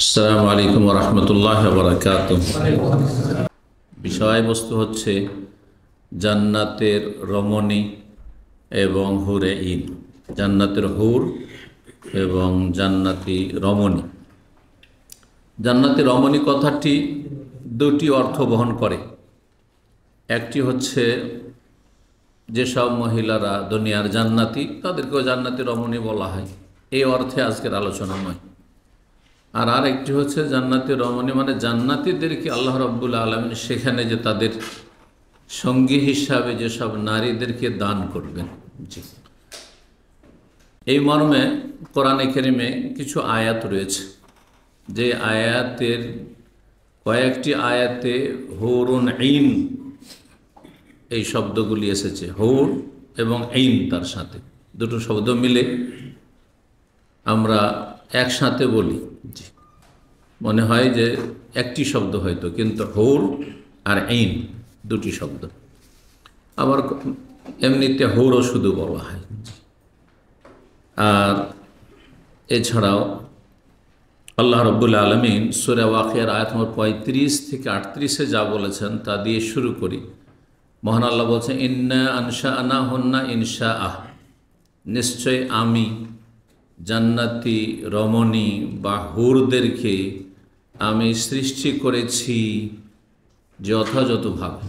আসসালামু আলাইকুম ওয়া রাহমাতুল্লাহি ওয়া বারাকাতুহু। বিষয়বস্তু হচ্ছে জান্নাতের রমণী এবং হুরে ইন। জান্নাতের হুর এবং জান্নাতি রমণী। জান্নাতি রমণী কথাটি দুটি অর্থ বহন করে। একটি হচ্ছে যেসব মহিলারা দুনিয়ার জান্নাতি তাদেরকেও জান্নাতি রমণী বলা হয়, এই অর্থে আজকের আলোচনা নয়। আর আরেকটি হচ্ছে জান্নাতি রমণী মানে জান্নাতীদেরকে আল্লাহ রাব্বুল আলামিন সেখানে যে তাদের সঙ্গী হিসাবে যেসব নারীদেরকে দান করবেন। জি, এই মর্মে কোরআনে কারিমে কিছু আয়াত রয়েছে, যে আয়াতের কয়েকটি আয়াতে হুরুন ঈন এই শব্দগুলি এসেছে। হুর এবং ঈন, তার সাথে দুটো শব্দ মিলে আমরা একসাথে বলি। জি, মনে হয় যে একটি শব্দ হয়তো, কিন্তু হুর আর ঈন দুটি শব্দ। আবার এমনিতে হুরও শুধু বলা হয়। আর এছাড়াও আল্লাহ রাব্বুল আলামিন সূরা ওয়াকিয়ার আয়াত নম্বর 35 থেকে 38-এ যা বলেছেন তা দিয়ে শুরু করি। মহান আল্লাহ বলছেন, ইন্না আনশা'নাহুন্না ইনশাআহ, নিশ্চয় আমি জান্নাতি রমণী বা হুরদেরকে আমি সৃষ্টি করেছি যথাযথভাবে।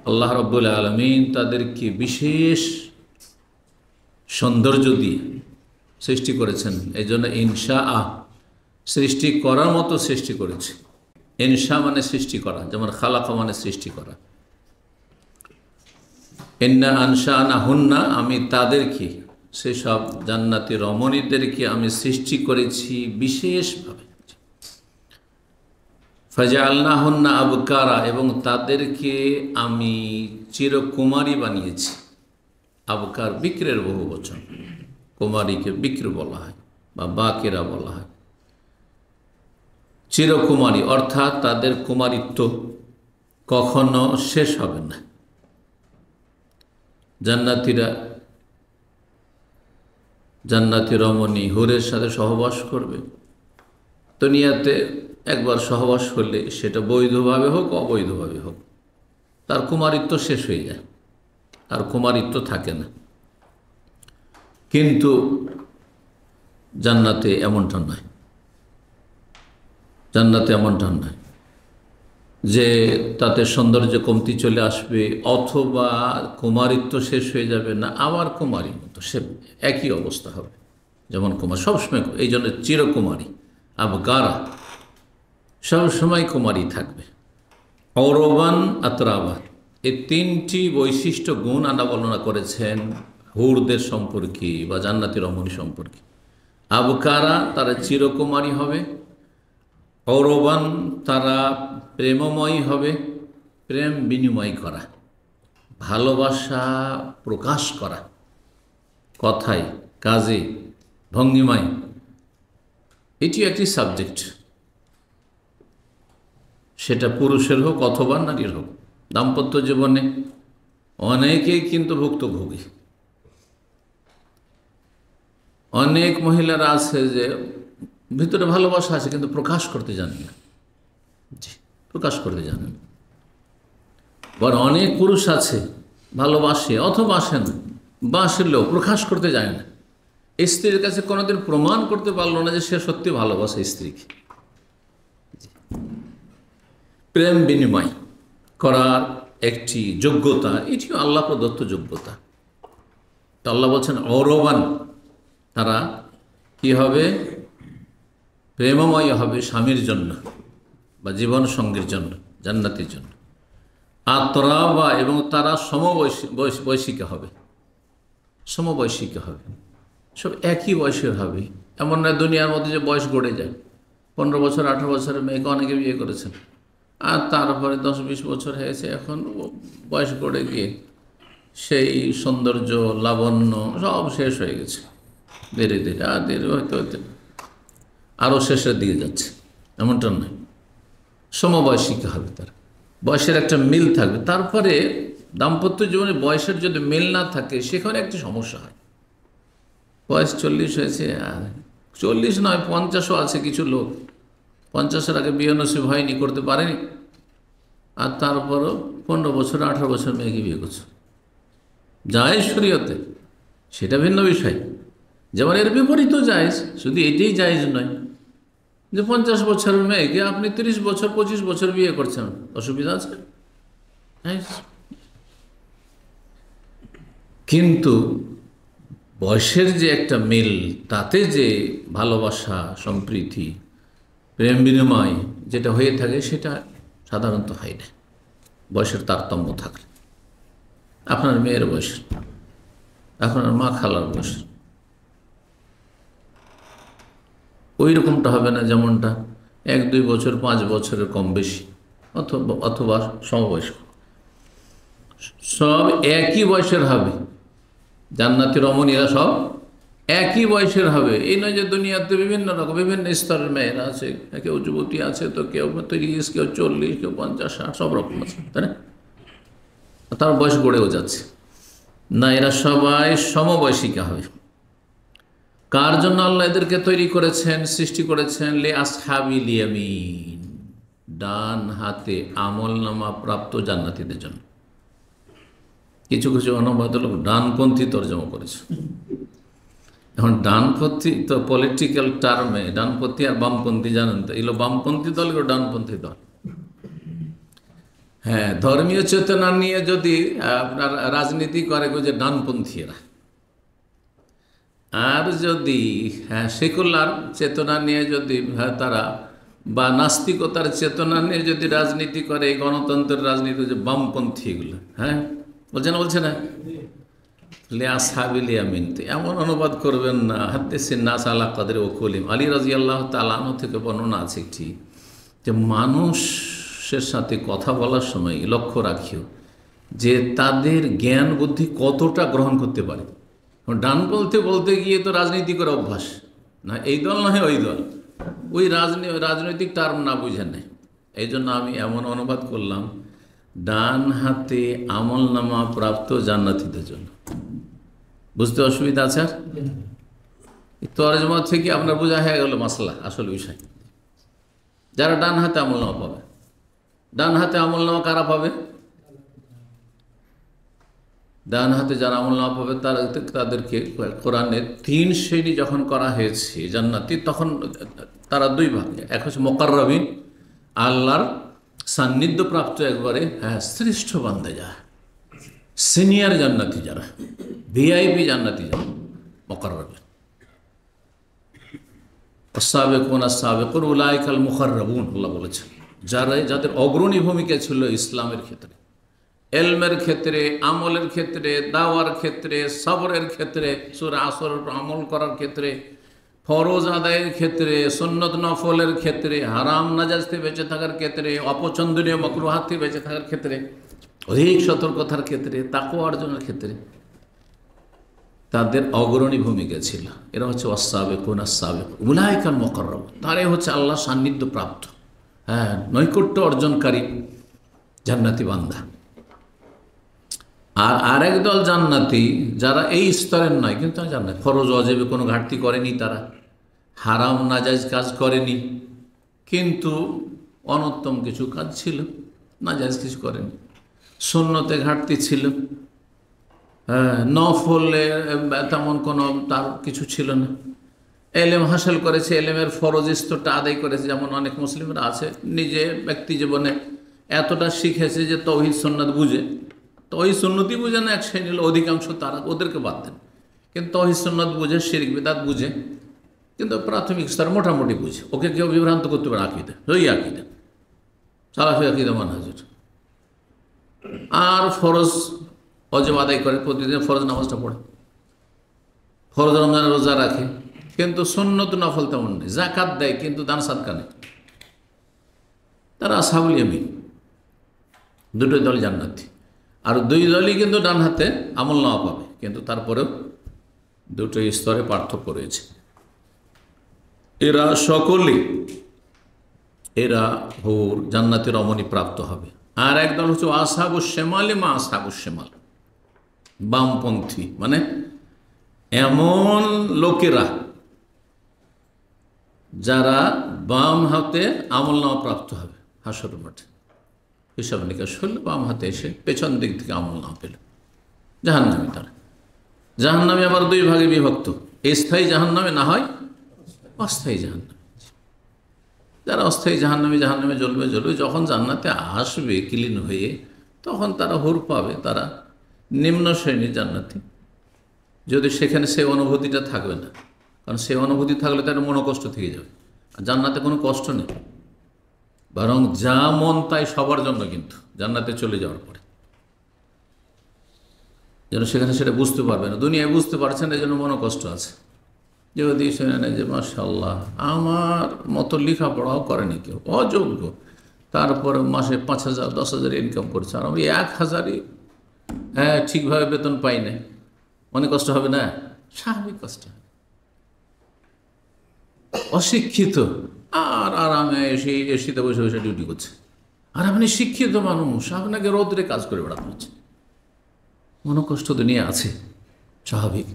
আল্লাহ রাব্বুল আলামিন তাদেরকে বিশেষ সৌন্দর্য দিয়ে সৃষ্টি করেছেন। এই জন্য ইনশাআহ, সৃষ্টি করার মতো সৃষ্টি করেছে। ইনশা মানে সৃষ্টি করা, যেমন খালাকা মানে সৃষ্টি করা। ইন্না আনশা'নাহুন্না, আমি তাদেরকে, সেসব জান্নাতি রমণীদেরকে আমি সৃষ্টি করেছি বিশেষভাবে। ফাজআলনাহুন্না আবকারা, এবং তাদেরকে আমি চিরকুমারী বানিয়েছি। আবকার বিক্রের বহু বচন, কুমারীকে বিক্র বলা হয় বা বাকেরা বলা হয়। চিরকুমারী অর্থাৎ তাদের কুমারিত্ব কখনো শেষ হবে না। জান্নাতীরা, জান্নাতি রমণী হুরের সাথে সহবাস করবে। দুনিয়াতে একবার সহবাস করলে সেটা বৈধভাবে হোক অবৈধভাবে হোক, তার কুমারিত্ব শেষ হয়ে যায়, আর কুমারিত্ব থাকে না। কিন্তু জান্নাতে এমনটা নয়। জান্নাতে এমনটা নয় যে তাতে সৌন্দর্য কমতি চলে আসবে অথবা কুমারিত্ব শেষ হয়ে যাবে, না, আবার কুমারীর মতো সে একই অবস্থা হবে যেমন কুমার সবসময়। এই জন্য চিরকুমারী আবকারা, সবসময় কুমারী থাকবে। অরবান আতরাবা, এই তিনটি বৈশিষ্ট্য গুণ আল্লাহ বর্ণনা করেছেন হুরদের সম্পর্কে বা জান্নাতি রমণী সম্পর্কে। আবকারা, তারা চিরকুমারী হবে। অরবান, তারা প্রেমময়ী হবে। প্রেম বিনিময় করা, ভালোবাসা প্রকাশ করা, কথায় কাজে ভঙ্গিমায়, এটি একটি সাবজেক্ট, সেটা পুরুষের হোক অথবা নারীর হোক। দাম্পত্য জীবনে অনেকেই কিন্তু ভুক্তভোগী। অনেক মহিলারা আছে যে ভিতরে ভালোবাসা আছে কিন্তু প্রকাশ করতে জানে না। জি, প্রকাশ করতে জানে না। আবার অনেক পুরুষ আছে ভালোবাসে অথবা আসে না, বাসলেও প্রকাশ করতে যায় না। স্ত্রীর কাছে কোনোদিন প্রমাণ করতে পারলো না যে সে সত্যি ভালোবাসে স্ত্রীকে। প্রেম বিনিময় করার একটি যোগ্যতা, এটিও আল্লাহ প্রদত্ত যোগ্যতা। তো আল্লাহ বলছেন অরবান, তারা কি হবে? প্রেমময় হবে স্বামীর জন্য বা জীবন সঙ্গীর জন্য, জান্নাতের জন্য। আতরাবা, এবং তারা সমবয়সিকা হবে। সমবয়সিকা হবে, সব একই বয়সের হবে। এমন নয় দুনিয়ার মধ্যে যে বয়স গড়ে যায়। 15 বছর 18 বছরের মেয়েকে অনেকে বিয়ে করেছেন, আর তারপরে 10-20 বছর হয়েছে, এখন বয়স গড়ে গিয়ে সেই সৌন্দর্য লাবণ্য সব শেষ হয়ে গেছে। ধীরে ধীরে আর ধীরে হইতে হইতে আরও শেষের দিকে যাচ্ছে। এমনটা নয়, সমবয়সিকা হবে, তার বয়সের একটা মিল থাকবে। তারপরে দাম্পত্য জীবনে বয়সের যদি মিল না থাকে সেখানে একটি সমস্যা হয়। বয়স 40 হয়েছে আর 40 নয় 50ও আছে কিছু লোক, 50-এর আগে বিয়ে নসিব হয়নি, করতে পারেনি, আর তারপরও 15 বছর 18 বছর মেয়েকে বিয়ে করছে, জায়েজ শরীয়তে, সেটা ভিন্ন বিষয়। যেমন এর বিপরীতও জায়েজ, শুধু এটাই জায়েজ নয় যে 50 বছরের মেয়েকে আপনি 30 বছর 25 বছর বিয়ে করছেন, অসুবিধা আছে? কিন্তু বয়সের যে একটা মিল, তাতে যে ভালোবাসা, সম্প্রীতি, প্রেম বিনিময় যেটা হয়ে থাকে, সেটা সাধারণত হয় না বয়সের তারতম্য থাকলে। আপনার মেয়ের বয়স, আপনার মা খালার বয়স ওই রকমটা হবে না, যেমনটা 1-2 বছর 5 বছরের কম বেশি, অথবা সমবয়স্ক, সব একই বয়সের হবে। জান্নাতি রমণীরা সব একই বয়সের হবে। এই নয় যে দুনিয়াতে বিভিন্ন রকম বিভিন্ন স্তরের মেয়েরা আছে, কেউ যুবতী আছে, তো কেউ 30, কেউ 40, কেউ 50, 60, সব রকম আছে, তাই না? তার বয়স গড়েও যাচ্ছে না, এরা সবাই সমবয়সিকা হবে। কার জন্য আল্লাহ এদেরকে তৈরি করেছেন, সৃষ্টি করেছেন? লে আসহাবিল ইয়ামিন, ডান হাতে আমল নামা প্রাপ্ত জান্নাতীদের জন্য। কিছু কিছু অনুবাদ লোক ডানপন্থী তর্জমা করেছে। এখন ডানপন্থী তো পলিটিক্যাল টার্মে ডানপন্থী আর বামপন্থী, জানেন তো, এগুলো বামপন্থী দল, এগুলো ডানপন্থী দল। হ্যাঁ, ধর্মীয় চেতনা নিয়ে যদি আপনার রাজনীতি করে যে ডানপন্থীরা, আর যদি সেকুলার চেতনা নিয়ে যদি তারা, বা নাস্তিকতার চেতনা নিয়ে যদি রাজনীতি করে, এই গণতন্ত্রের রাজনীতি, যে বামপন্থী এগুলো, হ্যাঁ বলছে না লে আসহাবিল ইয়ামিন, এমন অনুবাদ করবেন না। হাদ্দিসিন নাস আলা কাদরি ওকুলিম, আলী রাদিয়াল্লাহু তাআলা আনহু থেকে বর্ণনা আছে একটি, যে মানুষের সাথে কথা বলার সময় লক্ষ্য রাখিও যে তাদের জ্ঞান বুদ্ধি কতটা গ্রহণ করতে পারে। ডান বলতে গিয়ে তো রাজনীতি করে অভ্যাস না, এই দল নয় ওই দল, ওই রাজনৈতিক টার্ম না বুঝে নেয়। এই জন্য আমি এমন অনুবাদ করলাম, ডান হাতে আমল নামা প্রাপ্ত জান্নাতীদের জন্য। বুঝতে অসুবিধা আছে? আর তরজমা থেকে আপনার বোঝা হয়ে গেল মাসলা, আসল বিষয়। যারা ডান হাতে আমল নামা পাবে, ডান হাতে আমল নামা কারা পাবে? ডান হাতে যারা আমল নামা পাবে তাদেরকে কোরআনে 3 শ্রেণী যখন করা হয়েছে জান্নাতি, তখন তারা 2 ভাগে। এক হচ্ছে মুকাররাবিন, আল্লাহর সান্নিধ্য প্রাপ্ত, একবারে শ্রেষ্ঠ বান্দা যারা, সিনিয়র জান্নাতি যারা, ভিআইপি জান্নাতি যারা, মুকাররাবিন। আস-সাবিকুন আস-সাবিকুন উলাইকাল মুকাররাবুন, আল্লাহ বলেছেন, যাদের অগ্রণী ভূমিকা ছিল ইসলামের ক্ষেত্রে, এলমের ক্ষেত্রে, আমলের ক্ষেত্রে, দাওয়ার ক্ষেত্রে, সবরের ক্ষেত্রে, সূরা আসর আমল করার ক্ষেত্রে, ফরজ আদায়ের ক্ষেত্রে, সুন্নত নফলের ক্ষেত্রে, হারাম নাজাজ থেকে বেঁচে থাকার ক্ষেত্রে, অপছন্দনীয় মাকরুহাত থেকে বেঁচে থাকার ক্ষেত্রে, অধিক সতর্কতার ক্ষেত্রে, তাকওয়া অর্জনের ক্ষেত্রে তাদের অগ্রণী ভূমিকা ছিল। এরা হচ্ছে ওয়াস-সাবিকুন আস-সাবিকুন উলাইকাল মুকাররাবুন, তারাই হচ্ছে আল্লাহ সান্নিধ্য প্রাপ্ত, নৈকট্য অর্জনকারী জান্নাতি বান্দা। আর আরেক দল জান্নাতি যারা এই স্তরের নয়, কিন্তু জান্নাত, ফরজ ওয়াজিবে কোনো ঘাটতি করেনি, তারা হারাম নাজাইজ কাজ করেনি, কিন্তু অনুত্তম কিছু কাজ ছিল, নাজাইজ কিছু করেনি, সুন্নতে ঘাটতি ছিল, নফলে তেমন কোনো তার কিছু ছিল না, এলেম হাসিল করেছে, এলেমের ফরজ স্তরটা আদায় করেছে, যেমন অনেক মুসলিমরা আছে নিজে ব্যক্তি জীবনে এতটা শিখেছে যে তৌহিদ সুন্নাত বুঝে, তৌহিদ সুন্নতি বুঝে না এক শ্রেণীর অধিকাংশ, তারা ওদেরকে বাদ দেন, কিন্তু তৌহিদ সুন্নাত বুঝে, শিরক বিদআত বুঝে, কিন্তু প্রাথমিক স্তর মোটামুটি বুঝে, ওকে কেউ বিভ্রান্ত করতে পারে আকীদা, ওই আকীদা সালাফি আকীদা মানহাজের। আর ফরজ ওয়াজিব আদায় করে, প্রতিদিন ফরজ নামাজটা পড়ে, ফরজ রমজানের রোজা রাখে, কিন্তু সুন্নত নফল তেমন নেই, যাকাত দেয় কিন্তু দান সাদকা নেই, তারা আসহাবুল ইয়ামিন। দুটোই দল জান্নাতি, আর 2 দলই কিন্তু ডান হাতে আমল নামা পাবে, কিন্তু তারপরেও দুটো স্তরে পার্থক্য রয়েছে। এরা সকলেই হুর জান্নাতি রমণী প্রাপ্ত হবে। আর একদল হচ্ছে আসহাবুশ শিমালি মা আসহাবুশ শিমাল, বামপন্থী, মানে এমন লোকেরা যারা বাম হাতে আমলনামা প্রাপ্ত হবে হাসর মাঠে, হিসাব নিকাশ হল, বাম হাতে এসে পেছন দিক থেকে আমলনামা পেল, জাহান্নামী তারা। জাহান্নামী আবার দুই ভাগে বিভক্ত, স্থায়ী জাহান্নামে না হয় অস্থায়ী জাহান্নামে। যারা অস্থায়ী জাহান্নামে জ্বলবে। যখন জান্নাতে আসবে ক্লিন হয়ে, তখন তারা হুর পাবে, তারা নিম্ন শ্রেণীর জান্নাতি। যদি সেখানে সে অনুভূতিটা থাকবে না, কারণ সে অনুভূতি থাকলে তার মনোকষ্ট থেকে যাবে। আর জান্নাতে কোনো কষ্ট নেই, বরং যা মন তাই সবার জন্য, কিন্তু জান্নাতে চলে যাওয়ার পরে যেন সেখানে সেটা বুঝতে পারবে না। দুনিয়ায় বুঝতে পারছেন, এই জন্য মনোকষ্ট আছে। যদি শুনে নেয় যে মাশাআল্লাহ আমার মতো লেখাপড়াও করেনি কেউ, অযোগ্য, তারপরে মাসে 5,000 10,000 ইনকাম করছে, আর আমি 1,000ই ঠিকভাবে বেতন পাই না, মনে কষ্ট হবে না? স্বাভাবিক কষ্ট হবে। অশিক্ষিত আর আরামে এসিতে বসে বসে ডিউটি করছে, আর আপনি শিক্ষিত মানুষ, আপনাকে রোদ্রে কাজ করে বেড়াতে হচ্ছে। মনোকষ্ট দুনিয়া আছে, স্বাভাবিক,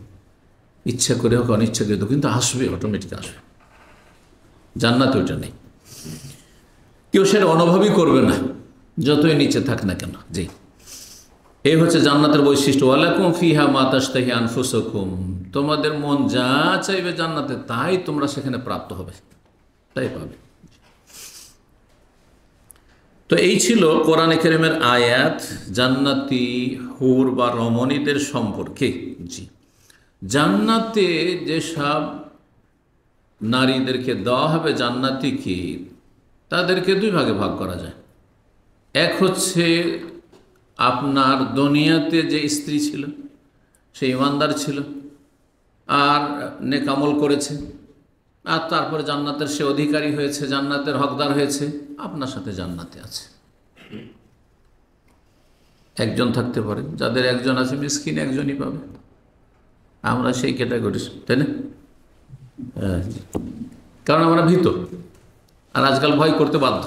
ইচ্ছা করে হোক অনিচ্ছাকৃত, কিন্তু আসবে, অটোমেটিক আসবে। জান্নাতে ওইটা নেই, কেউ সেটা অনুভবই করবে না, যতই নিচে থাক না কেন। জি, এই হচ্ছে জান্নাতের বৈশিষ্ট্য। ওয়ালাকুম ফিহা মা তাশতাহি আনফুসুকুম, তোমাদের মন যা চাইবে জান্নাতে তাই তোমরা সেখানে প্রাপ্ত হবে, তাই পাবে। তো এই ছিল কোরআনে কারীমের আয়াত জান্নাতি হুর বা রমণীদের সম্পর্কে। জি, জান্নাতে যেসব নারীদেরকে দেওয়া হবে জান্নাতিকে, তাদেরকে দুই ভাগে ভাগ করা যায়। এক হচ্ছে আপনার দুনিয়াতে যে স্ত্রী ছিল, সে ইমানদার ছিল আর নেক আমল করেছে, আর তারপরে জান্নাতের সে অধিকারী হয়েছে, জান্নাতের হকদার হয়েছে, আপনার সাথে জান্নাতে আছে। একজন থাকতে পারে, যাদের একজন আছে মিসকিন একজনই পাবে, আমরা সেই ক্যাটাগরি, তাই না? কারণ আমরা ভীত, আর আজকাল ভয় করতে বাধ্য।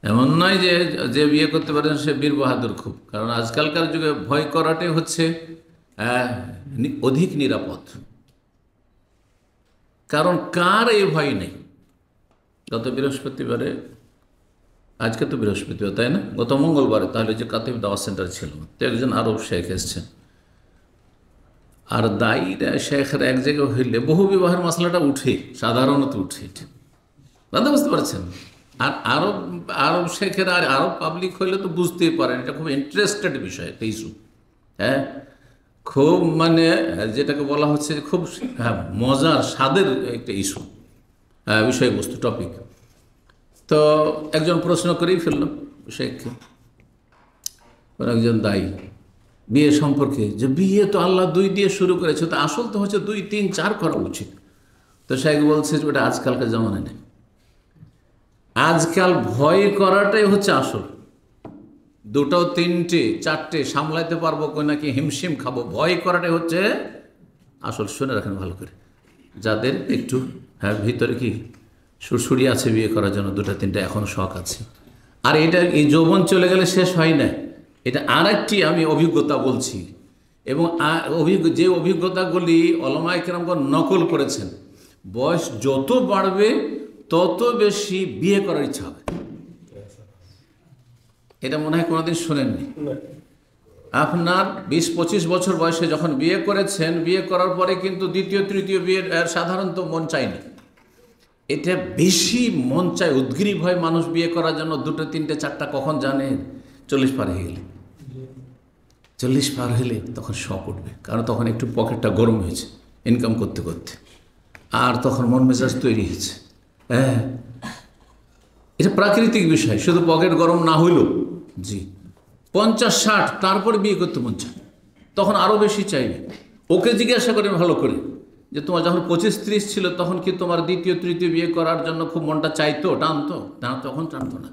এমন নয় যে যে বিয়ে করতে পারেন সে বীর বাহাদুর খুব, কারণ আজকালকার যুগে ভয় করাটাই হচ্ছে অধিক নিরাপদ। কারণ কার এই ভয় নেই? গত বৃহস্পতিবারে, আজকে তো বৃহস্পতিবার তাই না, গত মঙ্গলবারে তাহলে যে কাতিব দাওয়া সেন্টার ছিল, তো একজন আরব শেখ এসছেন, আর দায়ীরা শেখরা এক জায়গায় হইলে বহু বিবাহের মশলাটা উঠে, সাধারণত উঠে, দাদা বুঝতে পারছেন। আর আরব শেখেরা আর আরব পাবলিক হইলে তো বুঝতেই পারেন, এটা খুব ইন্টারেস্টেড বিষয়, একটা ইস্যু। হ্যাঁ, খুব মানে যেটাকে বলা হচ্ছে খুব মজার স্বাদের একটা ইস্যু, বিষয়বস্তু, টপিক। তো একজন প্রশ্ন করেই ফেলল শেখকে, একজন দায়ী বিয়ে সম্পর্কে, যে বিয়ে তো আল্লাহ 2 দিয়ে শুরু করেছে, তো আসল তো হচ্ছে 2, 3, 4 করা উচিত। তো শেখ বলছে যে ওটা আজকালকার জমানায় নেই, আজকাল ভয় করাটাই হচ্ছে আসল। 2, 3, 4 সামলাইতে পারবো কই নাকি হিমশিম খাবো, ভয় করাটাই হচ্ছে আসল। শুনে রাখেন ভালো করে, যাদের একটু ভিতরে কি সুরসুরি আছে বিয়ে করার জন্য, 2, 3 এখনও শখ আছে। আর এটা এই যৌবন চলে গেলে শেষ হয় না, এটা আর একটি আমি অভিজ্ঞতা বলছি, এবং যে অভিজ্ঞতাগুলি ওলামায়ে কেরামগণ নকল করেছেন। বয়স যত বাড়বে তত বেশি বিয়ে করার ইচ্ছা হবে। এটা মনে হয় কোনোদিন শোনেননি। আপনার 20-25 বছর বয়সে যখন বিয়ে করেছেন, বিয়ে করার পরে কিন্তু 2য় 3য় বিয়ের সাধারণত মন চায়নি, এটা বেশি মন চায়, উদ্গ্রীব হয় মানুষ বিয়ে করার জন্য। 2, 3, 4 কখন জানেন? 40 পার হয়ে গেলে। 40 পার হলে তখন শখ উঠবে, কারণ তখন একটু পকেটটা গরম হয়েছে ইনকাম করতে করতে, আর তখন মন মেজাজ তৈরি হয়েছে। হ্যাঁ, এটা প্রাকৃতিক বিষয়, শুধু পকেট গরম না হইল। জি, 50-60 তারপরে বিয়ে করতে মন চায়, তখন আরও বেশি চাইবে। ওকে জিজ্ঞাসা করেন ভালো করে যে তোমার যখন 25-30 ছিল তখন কি তোমার 2য় 3য় বিয়ে করার জন্য খুব মনটা চাইতো, টানতো? না, তখন টানতো না,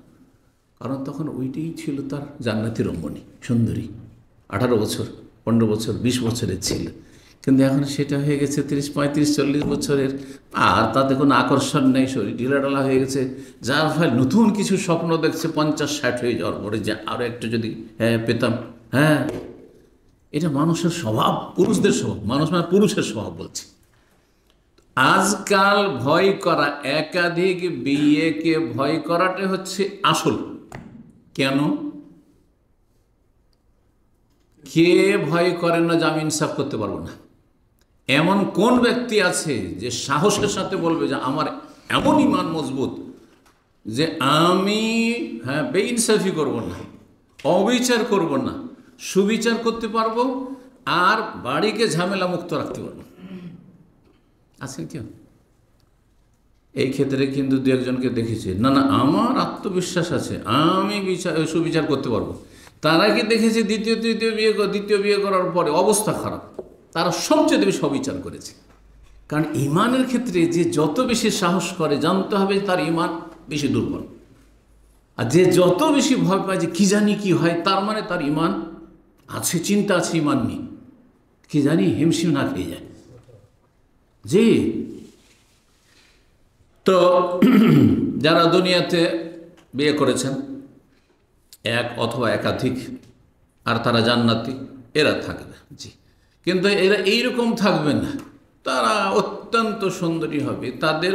কারণ তখন ওইটাই ছিল তার জান্নাতি রমণী, সুন্দরী। 18 বছর, 15 বছর, 20 বছরের ছিল, কিন্তু এখন সেটা হয়ে গেছে 30, 35, 40 বছরের, আর তাতে কোনো আকর্ষণ নেই, শরীর ঢিলাঢালা হয়ে গেছে, যার ফলে নতুন কিছু স্বপ্ন দেখছে 50-60 হয়ে যাওয়ার পরে, যে আরও একটু যদি পেতাম। হ্যাঁ, এটা মানুষের স্বভাব, পুরুষদের স্বভাব, মানুষ মানে পুরুষের স্বভাব বলছি। আজকাল ভয় করা, একাধিক বিয়েকে ভয় করাটা হচ্ছে আসল। কেন? কে ভয় করে না যে আমি ইনসাফ করতে পারবো না? এমন কোন ব্যক্তি আছে যে সাহসের সাথে বলবে যে আমার এমন ইমান মজবুত যে আমি বেইনসাফি করব না, অবিচার করব না, সুবিচার করতে পারবো, আর বাড়িকে ঝামেলা মুক্ত রাখতে পারবো? আছে কেউ? এই ক্ষেত্রে কিন্তু দু একজনকে দেখেছি, না না আমার আত্মবিশ্বাস আছে, আমি সুবিচার করতে পারবো। তারা কি দেখেছি দ্বিতীয় বিয়ে করার পরে অবস্থা খারাপ, তারা সবচেয়ে বেশি অবিচার করেছে। কারণ ইমানের ক্ষেত্রে যে যত বেশি সাহস করে, জানতে হবে তার ইমান বেশি দুর্বল। আর যে যত বেশি ভয় পায় যে কি জানি কি হয়, তার মানে তার ইমান আছে, চিন্তা আছে, ইমান নেই, কি জানি হিমশিম না খেয়ে যায়। জি, তো যারা দুনিয়াতে বিয়ে করেছেন এক অথবা একাধিক, আর তারা জান্নাতি, এরা থাকবে। জি, কিন্তু এরা এইরকম থাকবে না, তারা অত্যন্ত সুন্দরী হবে। তাদের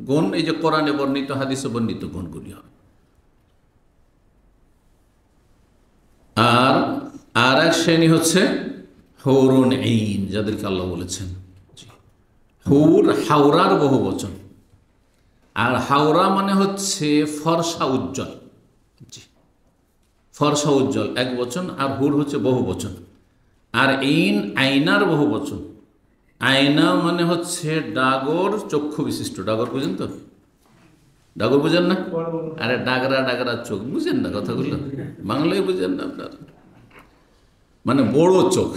গুণ এই যে কোরআনে বর্ণিত, হাদিসে বর্ণিত গুণগুলি হবে। আর এক শ্রেণী হচ্ছে হুরুন ঈন, যাদেরকে আল্লাহ বলেছেন হুর, হাওরার বহু বচন। আর হাওরা মানে হচ্ছে ফর্সা উজ্জ্বল। জি, ফর্সা উজ্জ্বল এক বচন, আর হুর হচ্ছে বহু বচন। আর ঈন আয়নার বহু বচন। আয়না মানে হচ্ছে ডাগর চক্ষু বিশিষ্ট। ডাগর বুঝেন তো? ডাগর বুঝেন না? আরে ডাগরা চোখ, বুঝেন না কথাগুলো? বাংলায় বুঝেন না আপনারা? মানে বড় চোখ।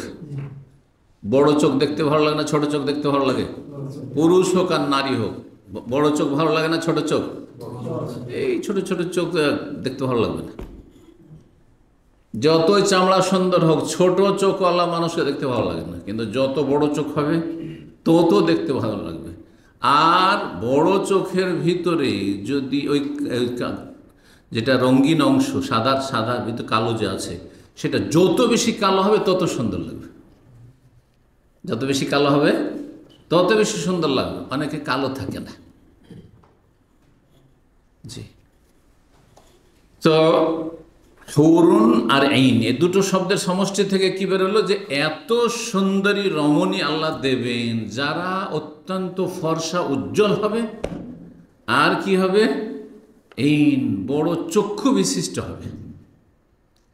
বড় চোখ দেখতে ভালো লাগে না ছোট চোখ দেখতে ভালো লাগে? পুরুষ হোক আর নারী হোক, বড় চোখ ভালো লাগে না ছোট চোখ? এই ছোট ছোট চোখ দেখতে ভালো লাগবে না। যতই চামড়া সুন্দর হোক, ছোট চোখওয়ালা মানুষকে দেখতে ভালো লাগে না। কিন্তু যত বড় চোখ হবে তত দেখতে ভালো লাগবে। আর বড় চোখের ভিতরে যদি ওই যেটা রঙিন অংশ, সাদা ভিতরে কালো যে আছে, সেটা যত বেশি কালো হবে তত সুন্দর লাগবে। যত বেশি কালো হবে তত বেশি সুন্দর লাগবে। অনেকে কালো থাকে না। জি, তো হুরুন আর ঈন, এ দুটো শব্দের সমষ্টি থেকে কি বেরোলো? যে এত সুন্দরী রমণী আল্লাহ দেবেন যারা অত্যন্ত ফর্সা উজ্জ্বল হবে, আর কি হবে? ঈন, বড় চক্ষু বিশিষ্ট হবে।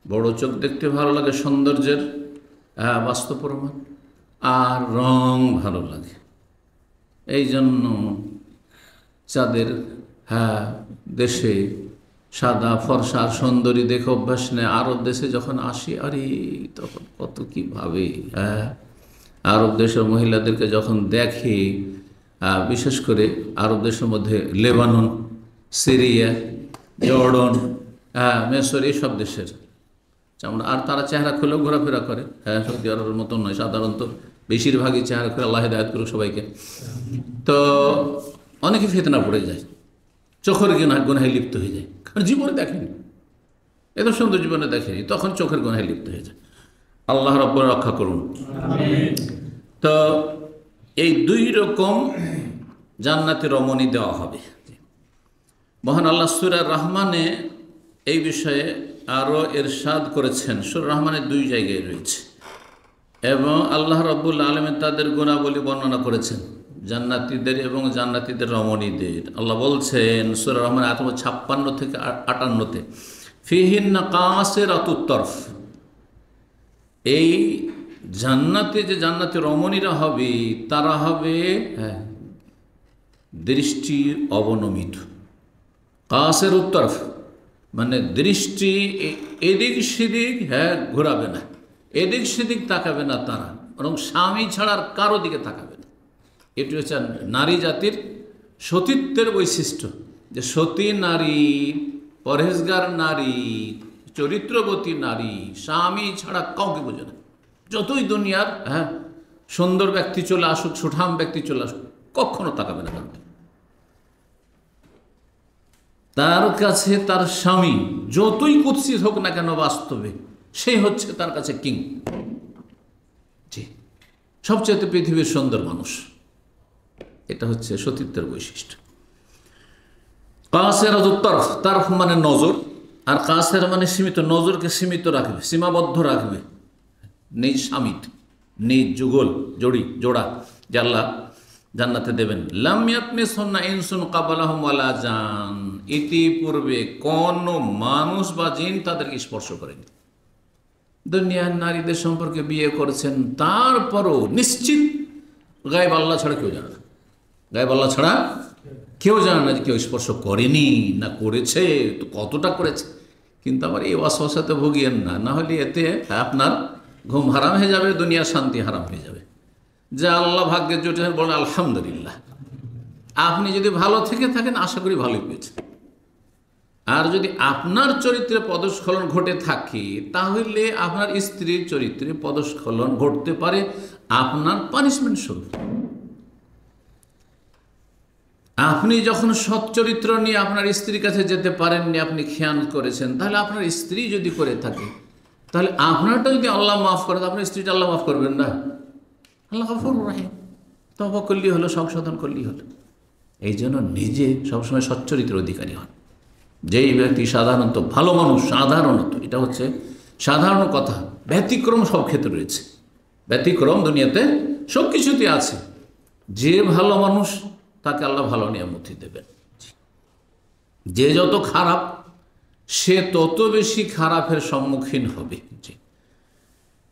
বড় চোখ দেখতে ভালো লাগে, সৌন্দর্যের বাস্তব প্রমাণ। আর রং ভালো লাগে। এই জন্য যাদের দেশে সাদা ফর্সা সুন্দরী দেখে অভ্যাস নেই, আরব দেশে যখন আসি, আরে তখন কত কি ভাবে। আরব দেশের মহিলাদেরকে যখন দেখে, বিশেষ করে আরব দেশের মধ্যে লেবানন, সিরিয়া, জর্ডন, মিশর, এইসব দেশের চামড়া, আর তারা চেহারা খুলেও ঘোরাফেরা করে। সৌদি আরবের মতন নয়, সাধারণত বেশিরভাগই চেহারা খুলে, আল্লাহ হিদায়াত করুক সবাইকে। তো অনেকে ফিতনা পড়ে যায়, চোখের গুনাহে লিপ্ত হয়ে যায়, কারণ জীবনে দেখেনি, এত সুন্দর জীবনে দেখেনি, তখন চোখের গুনাহে লিপ্ত হয়ে যায়। আল্লাহ রাব্বুল রক্ষা করুন। তো এই দুই রকম জান্নাতি রমণী দেওয়া হবে। মহান আল্লাহ সূরা রহমানে এই বিষয়ে আরও ইরশাদ করেছেন। সূরা রহমানের দুই জায়গায় রয়েছে, এবং আল্লাহ রাব্বুল আলামিন তাদের গুণাবলী বর্ণনা করেছেন, জান্নাতীদের এবং জান্নাতীদের রমণীদের। আল্লাহ বলছেন সূরা রহমান আয়াত 56 থেকে 58-তে, ফিহিন্না কাসিরাতুত তরফ, এই জান্নাতে যে জান্নাতি রমণীরা হবে তারা হবে দৃষ্টি অবনমিত। কাসিরাতুত তরফ মানে দৃষ্টি এদিক সেদিক ঘোরাবে না, এদিক সেদিক তাকাবে না তারা, বরং স্বামী ছাড়ার কারো দিকে তাকাবে না। এটি হচ্ছে নারী জাতির সতীত্বের বৈশিষ্ট্য, যে সতী নারী, পরহেজগার নারী, চরিত্রবতী নারী স্বামী ছাড়া কাউকে বোঝে না। যতই দুনিয়ার সুন্দর ব্যক্তি চলে আসুক, সুঠাম ব্যক্তি চলে আসুক, কখনো তাকাবে না কাউকে। তার কাছে তার স্বামী যতই কুৎসিত হোক না কেন, বাস্তবে সে হচ্ছে তার কাছে কিং। জি, সবচেয়ে পৃথিবীর সুন্দর মানুষ। এটা হচ্ছে সতীত্বের বৈশিষ্ট্য। কাসিরাতুত তারফ, তারফ মানে নজর, আর কাসের মানে সীমিত, নজরকে সীমিত রাখবে, সীমাবদ্ধ রাখবে, নিজ স্বামিত, নিজ যুগল জোড়া যে আল্লাহ জান্নাতে দেবেন। লাম ইয়াতমিসহুন্না ইনসুন ক্বাবলাহুম ওয়ালা জান, ইতিপূর্বে কোন মানুষ বা জিন তাদেরকে স্পর্শ করেনি। দুনিয়ার নারীদের সম্পর্কে বিয়ে করেছেন, তারপরও নিশ্চিত গায়েব আল্লাহ ছাড়া কেউ জানে না, গায়েব আল্লাহ ছাড়া কেউ জানে না যে কেউ স্পর্শ করেনি না করেছে, তো কতটা করেছে। কিন্তু আবার এই ওয়াসওয়াসাতে ভুগিয়েন না, না হলে এতে আপনার ঘুম হারাম হয়ে যাবে, দুনিয়ার শান্তি হারাম হয়ে যাবে। যা আল্লাহ ভাগ্যে জুটেছেন বলেন আলহামদুলিল্লাহ। আপনি যদি ভালো থেকে থাকেন আশা করি ভালোই পেয়েছেন। আর যদি আপনার চরিত্রে পদস্খলন ঘটে থাকে, তাহলে আপনার স্ত্রীর চরিত্রে পদস্খলন ঘটতে পারে আপনার পানিশমেন্ট স্বরূপ। আপনি যখন সৎ চরিত্র নিয়ে আপনার স্ত্রীর কাছে যেতে পারেননি, আপনি খেয়ানত করেছেন, তাহলে আপনার স্ত্রী যদি করে থাকে, তাহলে আপনারটা যদি আল্লাহ মাফ করে, আপনার স্ত্রীটা আল্লাহ মাফ করবেন না? আল্লাহ গফুর রহিম, তওবা করলেই হলো, সংশোধন করলেই হলো। এই জন্য নিজে সবসময় সচ্চরিত্রের অধিকারী হন। যেই ব্যক্তি সাধারণত ভালো মানুষ, সাধারণত, এটা হচ্ছে সাধারণ কথা, ব্যতিক্রম সব ক্ষেত্রে রয়েছে, ব্যতিক্রম দুনিয়াতে সব কিছুতে আছে। যে ভালো মানুষ তাকে আল্লাহ ভালো নিয়ামতি দেবেন। যে যত খারাপ সে তত বেশি খারাপের সম্মুখীন হবে। জি,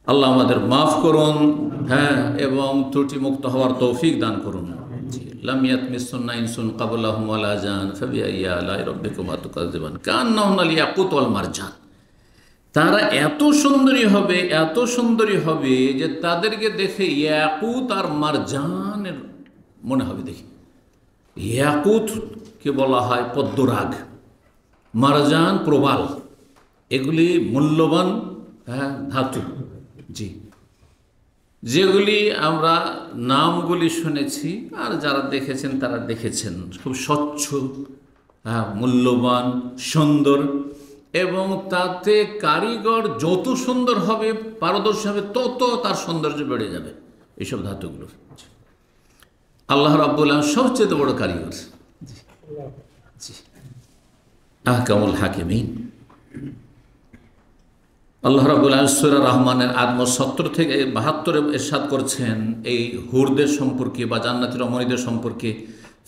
আল্লাহ আমাদের মাফ করুন, হ্যাঁ, এবং ত্রুটিমুক্ত হওয়ার তৌফিক দান করুন। জি, লাম ইয়াতমিসহুন্না ইনসুন ক্বাবলাহুম ওয়ালা জান ফাবিআইয়ি আলাই রাব্বিকুমা তুকাযযিবান কান্নাহুন্নাল ইয়াকুত ওয়াল মারজান। তারা এত সুন্দরী হবে, এত সুন্দরী হবে যে তাদেরকে দেখে ইয়াকুত আর মারজানের মনে হবে। দেখি, ইয়াকুতকে বলা হয় পদ্মরাগ, মারজান প্রবাল, এগুলি মূল্যবান ধাতু। জি, যেগুলি আমরা নামগুলি শুনেছি আর যারা দেখেছেন তারা দেখেছেন, খুব স্বচ্ছ, মূল্যবান, সুন্দর, এবং তাতে কারিগর যত সুন্দর হবে, পারদর্শী হবে, তত তার সৌন্দর্য বেড়ে যাবে এইসব ধাতুগুলো। আল্লাহ রাব্বুল আলামিন সবচেয়ে বড় কারিগর। জি, আহকামুল হাকিমিন। আল্লাহ রাব্বুল আলামিন সূরা রহমানের ৭০ থেকে ৭২ ইরশাদ করছেন এই হুরদের সম্পর্কে বা জান্নাতি রমণীদের সম্পর্কে,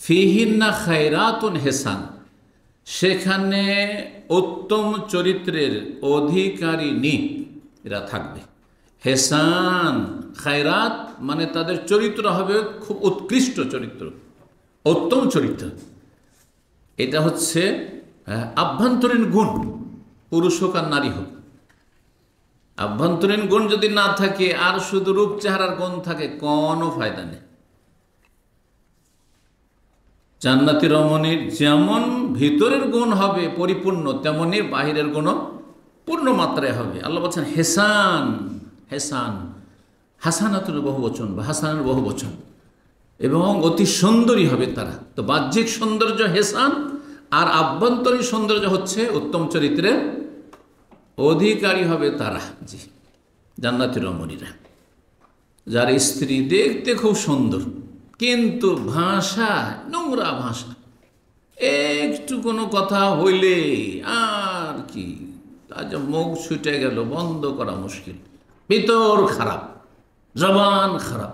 ফিহিন্না খায়রাতুন হিসান, সেখানে উত্তম চরিত্রের অধিকারিণী এরা থাকবে। হেসান, খায়রাত মানে তাদের চরিত্র হবে খুব উৎকৃষ্ট চরিত্র, উত্তম চরিত্র। এটা হচ্ছে আভ্যন্তরীণ গুণ, পুরুষ হোক আর নারী হোক। আভ্যন্তরীণ গুণ যদি না থাকে আর শুধু রূপ চেহারার গুণ থাকে, কোনো ফায়দা নেই। জান্নাতি রমণীর যেমন ভিতরের গুণ হবে পরিপূর্ণ, তেমনি বাহিরের গুণও পূর্ণ মাত্রায় হবে। আল্লাহ বলছেন হেসান, হেসান, হাসানাতুর বহু বচন বা হাসানের বহু বচন, এবং অতি সুন্দরী হবে তারা। তো বাহ্যিক সৌন্দর্য হেসান, আর আভ্যন্তরীণ সৌন্দর্য হচ্ছে উত্তম চরিত্রের অধিকারী হবে তারা। জি, জান্নাতি রমণীরা, যার স্ত্রী দেখতে খুব সুন্দর কিন্তু ভাষা নোংরা ভাষা, একটু কোনো কথা হইলে আর কি তার মুখ ছুটে গেল, বন্ধ করা মুশকিল, ভিতর খারাপ, জবান খারাপ,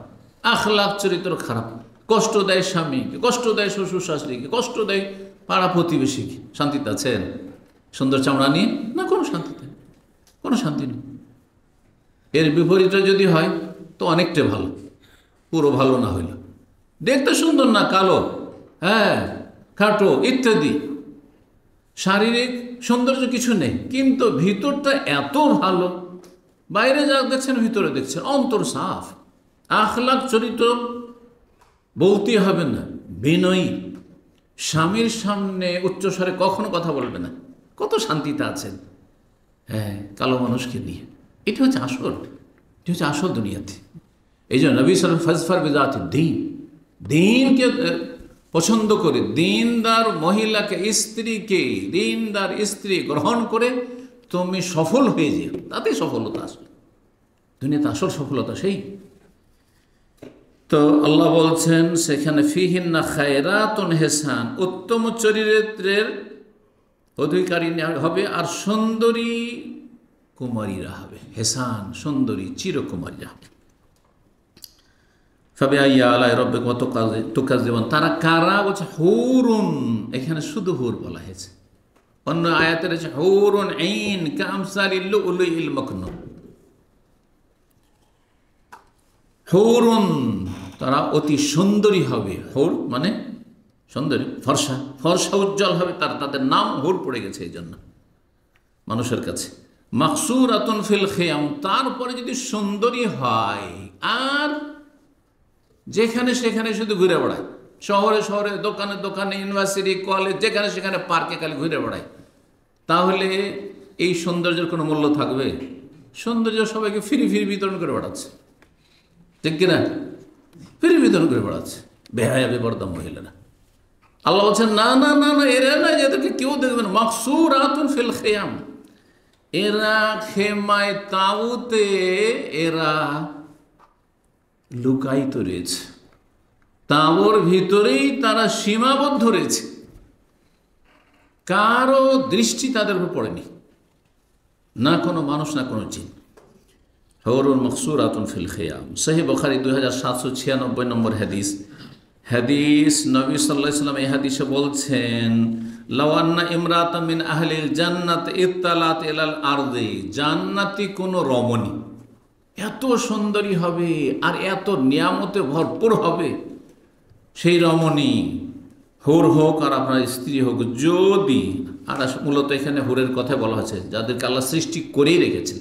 আখলাক চরিত্র খারাপ, কষ্ট দেয় স্বামীকে, কষ্ট দেয় শ্বশুর শাশুড়িকে, কষ্ট দেয় পাড়া প্রতিবেশীকে। শান্তিতে আছেন? সুন্দর চামড়া নিয়ে না, কোনো শান্তিতে, কোনো শান্তি নেই। এর বিপরীতে যদি হয় তো অনেকটা ভালো, পুরো ভালো না হইল, দেখতে সুন্দর না, কালো, হ্যাঁ, খাটো ইত্যাদি, শারীরিক সৌন্দর্য কিছু নেই, কিন্তু ভিতরটা এত ভালো, বাইরে যা দেখছেন ভিতরে দেখছেন, অন্তর সাফ, আখলাক চরিত্র বলতে হবে না, বিনয়ী, স্বামীর সামনে উচ্চস্বরে কখনো কথা বলবে না, কত শান্তিতে আছেন, হ্যাঁ, কালো মানুষকে নিয়ে। এটা হচ্ছে আসল, এটা হচ্ছে আসল দুনিয়াতে। এই জন্য নবী সাল্লাল্লাহু আলাইহি ওয়াসাল্লাম ফাজফার বিযাতি দ্বীন, দিনকে পছন্দ করে, দিনদার মহিলাকে, স্ত্রীকে, দিনদার স্ত্রী গ্রহণ করে তুমি সফল হয়ে যেও, তাতেই সফলতা আসবে। দুনিয়াতে আসল সফলতা সেই। তো আল্লাহ বলছেন সেখানে ফিহিন্না খায়রাতুন হিসান, উত্তম চরিত্রের অধিকারী হবে আর সুন্দরী কুমারীরা হবে। হেসান সুন্দরী চিরকুমারীরা হবে। ফাবিআইয়ি আলাই রাব্বিকুমা তুকাযযিবান, তারা কারা বলছে হুরুন, এখানে শুধু হুর বলা হয়েছে। অন্য আয়াতে রয়েছে হুরুন আইন কামসালিল লুলুইল মাকনুন। হুরুন তারা অতি সুন্দরী হবে। হুর মানে সুন্দরী, ফর্সা, ফর্সা উজ্জ্বল হবে। তাদের নাম হুর পড়ে গেছে এই জন্য মানুষের কাছে। মাকসুরাতুন ফিল খিয়াম, তারপরে যদি সুন্দরী হয় আর যেখানে সেখানে শুধু ঘুরে বেড়ায়, শহরে শহরে দোকানে দোকানে ইউনিভার্সিটি কলেজ যেখানে সেখানে পার্কে খালি ঘুরে বেড়ায়, তাহলে এই সৌন্দর্যের কোনো মূল্য থাকবে? সৌন্দর্য সবাইকে ফ্রি ফ্রি বিতরণ করে বেড়াচ্ছে, ঠিক কিনা? ফ্রি বিতরণ করে বেড়াচ্ছে বেহায়া বেপরদা মহিলারা। আল্লাহ বলছেন না না না না, এরা না, এদেরকে কেউ দেখবেন। মাকসুরাতুন ফিল খিয়াম, এরা খেমায় তাঁবুতে এরা লুকায়িত রয়েছে, তাঁবুর ভিতরেই তারা সীমাবদ্ধ রয়েছে, কারো দৃষ্টি তাদের উপর পড়েনি, না কোনো মানুষ না কোনো জিন। হুরুন মাকসুরাতুন ফিল খিয়াম, সহিহ বুখারী 2796 নম্বর হাদিস। হাদিস নবী সাল্লাল্লাহু আলাইহি ওয়াসাল্লাম এই হাদিসে বলছেন লাউ আন্না ইমরাতাম মিন আহলিল জান্নাত ইত্তালাত ইলাল আরদি, জান্নাতি কোন রমণী এত সুন্দরী হবে আর এত নিয়ামতে ভরপুর হবে, সেই রমণী হুর হোক আর আপনার স্ত্রী হোক, যদি, আর মূলত এখানে হুরের কথা বলা হয়েছে যাদেরকে আল্লাহ সৃষ্টি করেই রেখেছে,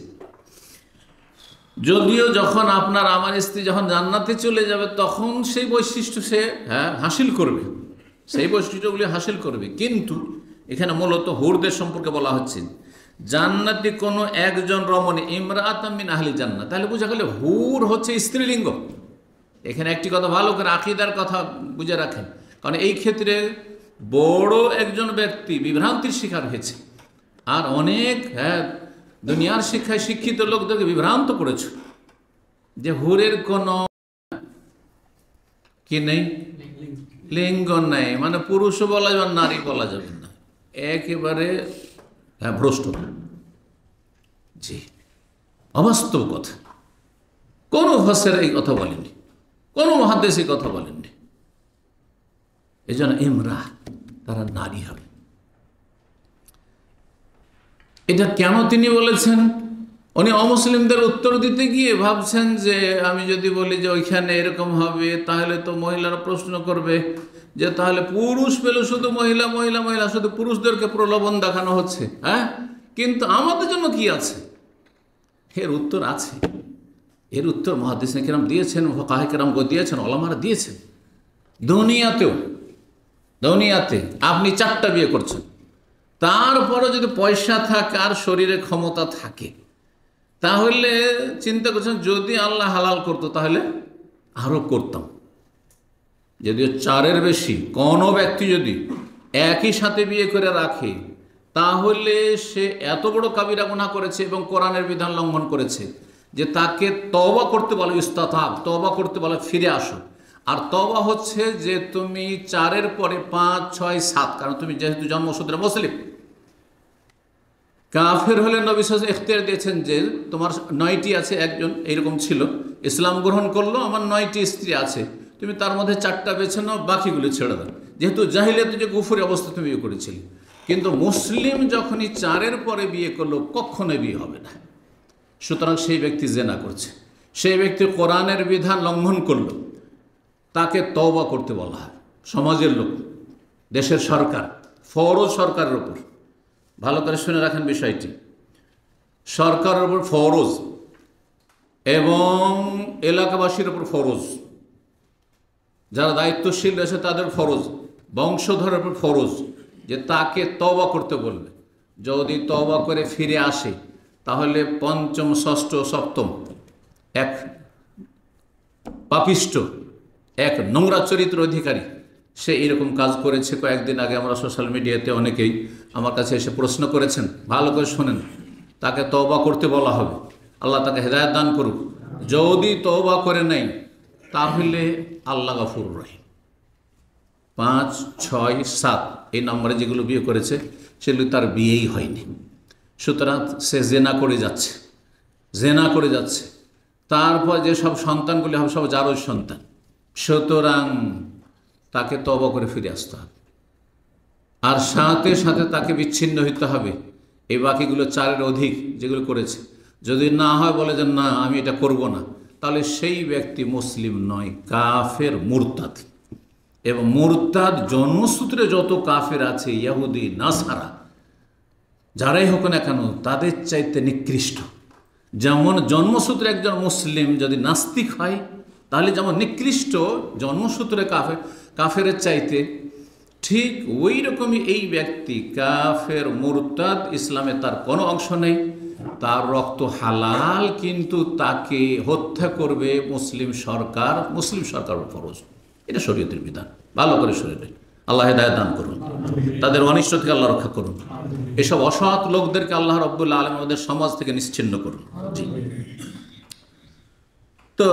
যদিও যখন আপনার আমার স্ত্রী যখন জান্নাতে চলে যাবে তখন সেই বৈশিষ্ট্য সে হাসিল করবে, সেই বৈশিষ্ট্যগুলি হাসিল করবে, কিন্তু এখানে মূলত হুরদের সম্পর্কে বলা হচ্ছে জান্নাতি কোনো একজন রমণী ইমরাতাম মিন আহলি জান্নাত। তাহলে বোঝা গেল হুর হচ্ছে স্ত্রীলিঙ্গ। এখানে একটি কথা ভালো করে আকীদার কথা বুঝে রাখেন, কারণ এই ক্ষেত্রে বড় একজন ব্যক্তি বিভ্রান্তির শিকার হয়েছে, আর অনেক দুনিয়ার শিক্ষায় শিক্ষিত লোকদেরকে বিভ্রান্ত করেছে যে হুরের কোনো কি নেই, লিঙ্গ নেই, মানে পুরুষও বলা যাবে নারী বলা যাবে না, একেবারে ভ্রষ্ট। জি, অবাস্তব কথা। কোনো ভাষার এই কথা বলেননি, কোনো মুহাদ্দিস এই কথা বলেননি। এই জন্য ইমরা, তারা নারী হবে। এটা কেন তিনি বলেছেন? উনি অমুসলিমদের উত্তর দিতে গিয়ে ভাবছেন যে আমি যদি বলি যে ওইখানে এরকম হবে তাহলে তো মহিলারা প্রশ্ন করবে যে তাহলে পুরুষ পেলে শুধু মহিলা মহিলা মহিলা, শুধু পুরুষদেরকে প্রলোভন দেখানো হচ্ছে, কিন্তু আমাদের জন্য কি আছে? এর উত্তর আছে, এর উত্তর মুহাদ্দিস কিরাম দিয়েছেন, ফুকাহা কিরাম দিয়েছেন, ওলামারা দিয়েছেন। দুনিয়াতে আপনি 4টা বিয়ে করছেন, তারপরে যদি পয়সা থাকে আর শরীরে ক্ষমতা থাকে, তাহলে চিন্তা করছেন যদি আল্লাহ হালাল করতো তাহলে আরো করতাম। যদিও 4-এর বেশি কোনো ব্যক্তি যদি একই সাথে বিয়ে করে রাখে, তাহলে সে এত বড় কাবিরা গুনাহ করেছে এবং কোরআনের বিধান লঙ্ঘন করেছে যে তাকে তওবা করতে বলে, ইস্তাতাব, তওবা করতে বলে ফিরে আসো। আর তওবা হচ্ছে যে তুমি 4-এর পরে 5, 6, 7, কারণ তুমি যেহেতু জন্মসূত্রে মুসলিম, কাফের হলে নবী সাল্লাল্লাহু আলাইহি ওয়াসাল্লাম ইখতিয়ার দিয়েছেন যে তোমার 9টি আছে, একজন এইরকম ছিল ইসলাম গ্রহণ করলো, আমার 9টি স্ত্রী আছে, তুমি তার মধ্যে 4টা বেছে নাও, বাকিগুলো ছেড়ে দাও। যেহেতু জাহিলিয়াতে যে কুফরি অবস্থা তুমি বিয়ে করেছিলে, কিন্তু মুসলিম যখনই 4-এর পরে বিয়ে করলো কখনোই বিয়ে হবে না। সুতরাং সেই ব্যক্তি জেনা করছে, সেই ব্যক্তি কোরআনের বিধান লঙ্ঘন করলো, তাকে তওবা করতে বলা হয়। সমাজের লোক, দেশের সরকার, ফরজ সরকারের উপর, ভালো করে শুনে রাখেন বিষয়টি, সরকারের উপর ফরজ এবং এলাকাবাসীর উপর ফরজ, যারা দায়িত্বশীল রয়েছে তাদের ফরজ, বংশধরের উপর ফরজ যে তাকে তওবা করতে বলবে। যদি তওবা করে ফিরে আসে তাহলে 5ম, 6ষ্ঠ, 7ম এক পাপিষ্ট, এক নোংরা চরিত্র অধিকারী সে এরকম কাজ করেছে। কয়েকদিন আগে আমরা সোশ্যাল মিডিয়াতে অনেকেই আমার কাছে এসে প্রশ্ন করেছেন, ভালো করে শোনেন, তাকে তওবা করতে বলা হবে, আল্লাহ তাকে হেদায়েত দান করুক। যদি তওবা করে নেই তাহলে আল্লাহ গফুর রহিম। 5, 6, 7 এই নম্বরে যেগুলো বিয়ে করেছে সেগুলো তার বিয়েই হয়নি, সুতরাং সে জেনা করে যাচ্ছে। তারপর যে সব সন্তানগুলি হবে সব জারজ সন্তান, সুতরাং তাকে তওবা করে ফিরে আসতে হবে, আর সাথে সাথে তাকে বিচ্ছিন্ন হইতে হবে এই বাকিগুলো 4-এর অধিক যেগুলো করেছে। যদি না হয়, বলে যে না আমি এটা করব না, তাহলে সেই ব্যক্তি মুসলিম নয়, কাফের, মুরতাদ। এবং মুরতাদ জন্মসূত্রে যত কাফের আছে, ইহুদি, নাসারা, যারাই হোক না কেন, তাদের চাইতে নিকৃষ্ট। যেমন জন্মসূত্রে একজন মুসলিম যদি নাস্তিক হয়, তাহলে যেমন নিকৃষ্ট জন্মসূত্রে কাফের চাইতে, ঠিক ওই রকমই এই ব্যক্তি কাফের, মুরতাদ, ইসলামে তার কোনো অংশ নেই, তার রক্ত হালাল, কিন্তু তাকে হত্যা করবে মুসলিম সরকার ফরজ। এটা শরীয়তের বিধান। ভালো করে শরীরে আল্লাহ হেদায়েত দান করুন, তাদের অনিষ্ট থেকে আল্লাহ রক্ষা করুন, এসব অসৎ লোকদেরকে আল্লাহ রাব্বুল আলামিন আমাদের সমাজ থেকে নিশ্চিহ্ন করুন। জি, তো